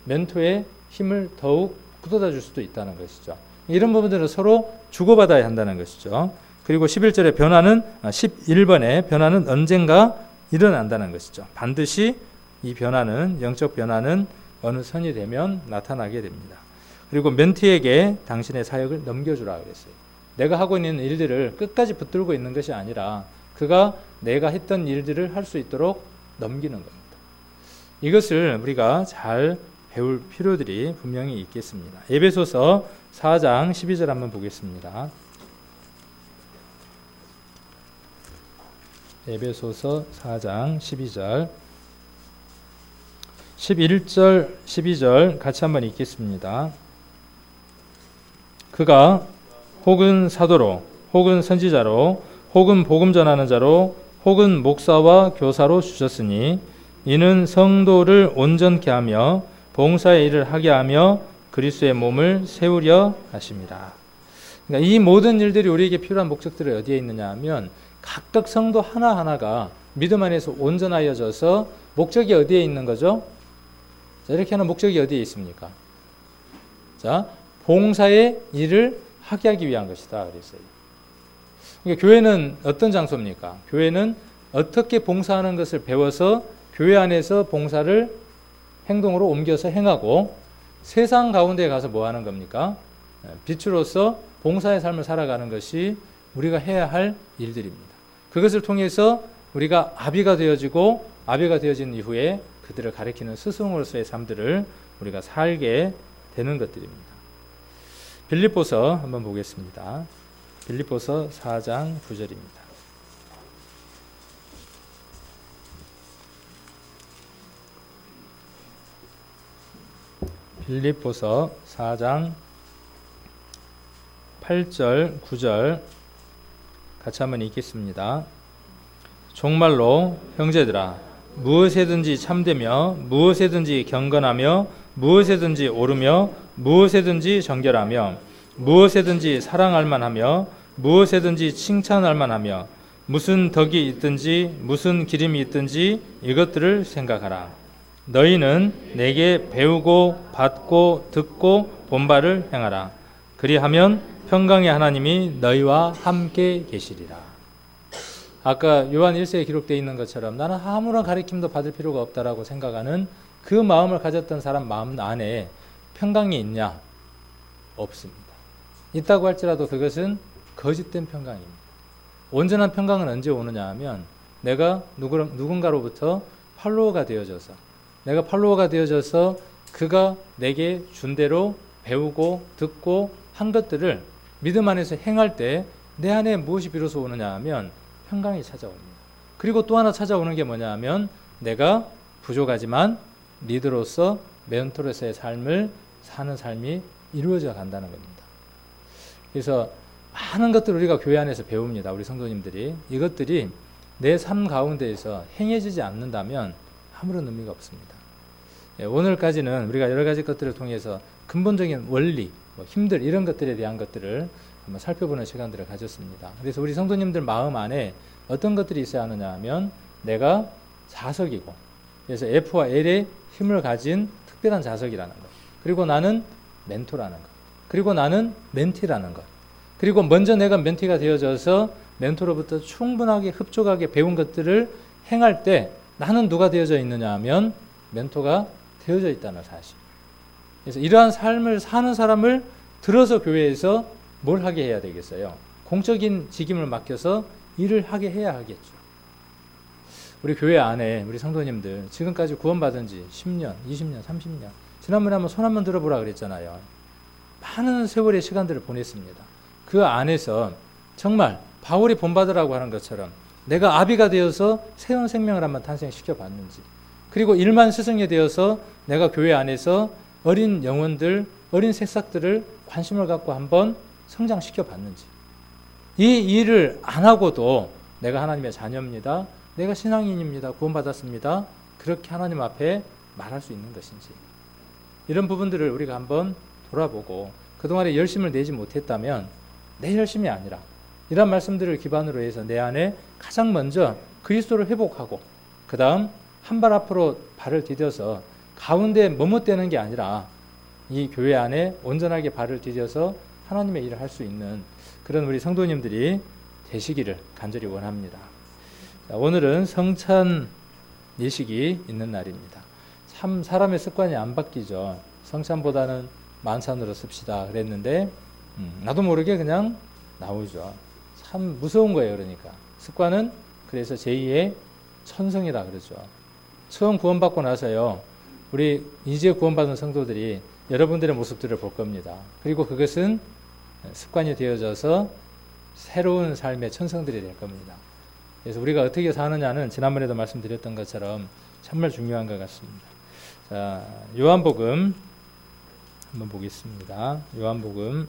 멘토의 힘을 더욱 굳어다 줄 수도 있다는 것이죠. 이런 부분들은 서로 주고받아야 한다는 것이죠. 그리고 11절의 변화는, 11번의 변화는 언젠가 일어난다는 것이죠. 반드시 이 변화는, 영적 변화는 어느 선이 되면 나타나게 됩니다. 그리고 멘티에게 당신의 사역을 넘겨주라 그랬어요. 내가 하고 있는 일들을 끝까지 붙들고 있는 것이 아니라 그가 내가 했던 일들을 할 수 있도록 넘기는 겁니다. 이것을 우리가 잘 배울 필요들이 분명히 있겠습니다. 에베소서 4장 12절 한번 보겠습니다. 에베소서 4장 12절, 11절, 12절 같이 한번 읽겠습니다. 그가 혹은 사도로, 혹은 선지자로, 혹은 복음 전하는 자로, 혹은 목사와 교사로 주셨으니 이는 성도를 온전케 하며 봉사의 일을 하게 하며 그리스도의 몸을 세우려 하십니다. 그러니까 이 모든 일들이 우리에게 필요한 목적들이 어디에 있느냐 하면, 각각 성도 하나하나가 믿음 안에서 온전하여져서 목적이 어디에 있는 거죠? 자, 이렇게 하는 목적이 어디에 있습니까? 자, 봉사의 일을 하게 하기 위한 것이다 그랬어요. 그러니까 교회는 어떤 장소입니까? 교회는 어떻게 봉사하는 것을 배워서 교회 안에서 봉사를 행동으로 옮겨서 행하고, 세상 가운데 가서 뭐 하는 겁니까? 빛으로서 봉사의 삶을 살아가는 것이 우리가 해야 할 일들입니다. 그것을 통해서 우리가 아비가 되어지고, 아비가 되어진 이후에 그들을 가리키는 스승으로서의 삶들을 우리가 살게 되는 것들입니다. 빌립보서 한번 보겠습니다. 빌립보서 4장 9절입니다. 빌립보서 4장 8절, 9절 같이 한번 읽겠습니다. 종말로 형제들아, 무엇에든지 참되며 무엇에든지 경건하며 무엇에든지 오르며 무엇에든지 정결하며 무엇에든지 사랑할 만하며 무엇에든지 칭찬할 만하며 무슨 덕이 있든지 무슨 기림이 있든지 이것들을 생각하라. 너희는 내게 배우고 받고 듣고 본 바를 행하라. 그리하면 평강의 하나님이 너희와 함께 계시리라. 아까 요한 1세에 기록되어 있는 것처럼 나는 아무런 가르침도 받을 필요가 없다라고 생각하는 그 마음을 가졌던 사람 마음 안에 평강이 있냐? 없습니다. 있다고 할지라도 그것은 거짓된 평강입니다. 온전한 평강은 언제 오느냐 하면 내가 누군가로부터 팔로워가 되어져서 그가 내게 준 대로 배우고 듣고 한 것들을 믿음 안에서 행할 때 내 안에 무엇이 비로소 오느냐 하면 평강이 찾아옵니다. 그리고 또 하나 찾아오는 게 뭐냐 하면 내가 부족하지만 리더로서 멘토로서의 삶을 사는 삶이 이루어져 간다는 겁니다. 그래서 많은 것들을 우리가 교회 안에서 배웁니다. 우리 성도님들이. 이것들이 내 삶 가운데에서 행해지지 않는다면 아무런 의미가 없습니다. 오늘까지는 우리가 여러 가지 것들을 통해서 근본적인 원리, 힘들 이런 것들에 대한 것들을 한번 살펴보는 시간들을 가졌습니다. 그래서 우리 성도님들 마음 안에 어떤 것들이 있어야 하느냐 하면 내가 자석이고, 그래서 F와 L의 힘을 가진 특별한 자석이라는 것, 그리고 나는 멘토라는 것, 그리고 나는 멘티라는 것, 그리고 먼저 내가 멘티가 되어져서 멘토로부터 충분하게 흡족하게 배운 것들을 행할 때 나는 누가 되어져 있느냐 하면 멘토가 되어져 있다는 사실. 그래서 이러한 삶을 사는 사람을 들어서 교회에서 뭘 하게 해야 되겠어요? 공적인 직임을 맡겨서 일을 하게 해야 하겠죠. 우리 교회 안에 우리 성도님들 지금까지 구원받은 지 10년, 20년, 30년 지난번에 한번 손 한번 들어보라 그랬잖아요. 많은 세월의 시간들을 보냈습니다. 그 안에서 정말 바울이 본받으라고 하는 것처럼 내가 아비가 되어서 새로운 생명을 한번 탄생시켜 봤는지, 그리고 일만 스승이 되어서 내가 교회 안에서 어린 영혼들, 어린 새싹들을 관심을 갖고 한번 성장시켜 봤는지, 이 일을 안 하고도 내가 하나님의 자녀입니다, 내가 신앙인입니다, 구원받았습니다, 그렇게 하나님 앞에 말할 수 있는 것인지, 이런 부분들을 우리가 한번 돌아보고 그동안에 열심을 내지 못했다면 내 열심이 아니라 이런 말씀들을 기반으로 해서 내 안에 가장 먼저 그리스도를 회복하고 그 다음 한 발 앞으로 발을 디뎌서 가운데 머뭇대는 게 아니라 이 교회 안에 온전하게 발을 디뎌서 하나님의 일을 할 수 있는 그런 우리 성도님들이 되시기를 간절히 원합니다. 자, 오늘은 성찬 예식이 있는 날입니다. 참 사람의 습관이 안 바뀌죠. 성찬보다는 만찬으로 씁시다 그랬는데 나도 모르게 그냥 나오죠. 참 무서운 거예요. 그러니까 습관은 그래서 제2의 천성이라 그러죠. 처음 구원받고 나서요, 우리 이제 구원받은 성도들이 여러분들의 모습들을 볼 겁니다. 그리고 그것은 습관이 되어져서 새로운 삶의 천성들이 될 겁니다. 그래서 우리가 어떻게 사느냐는 지난번에도 말씀드렸던 것처럼 정말 중요한 것 같습니다. 자, 요한복음 한번 보겠습니다. 요한복음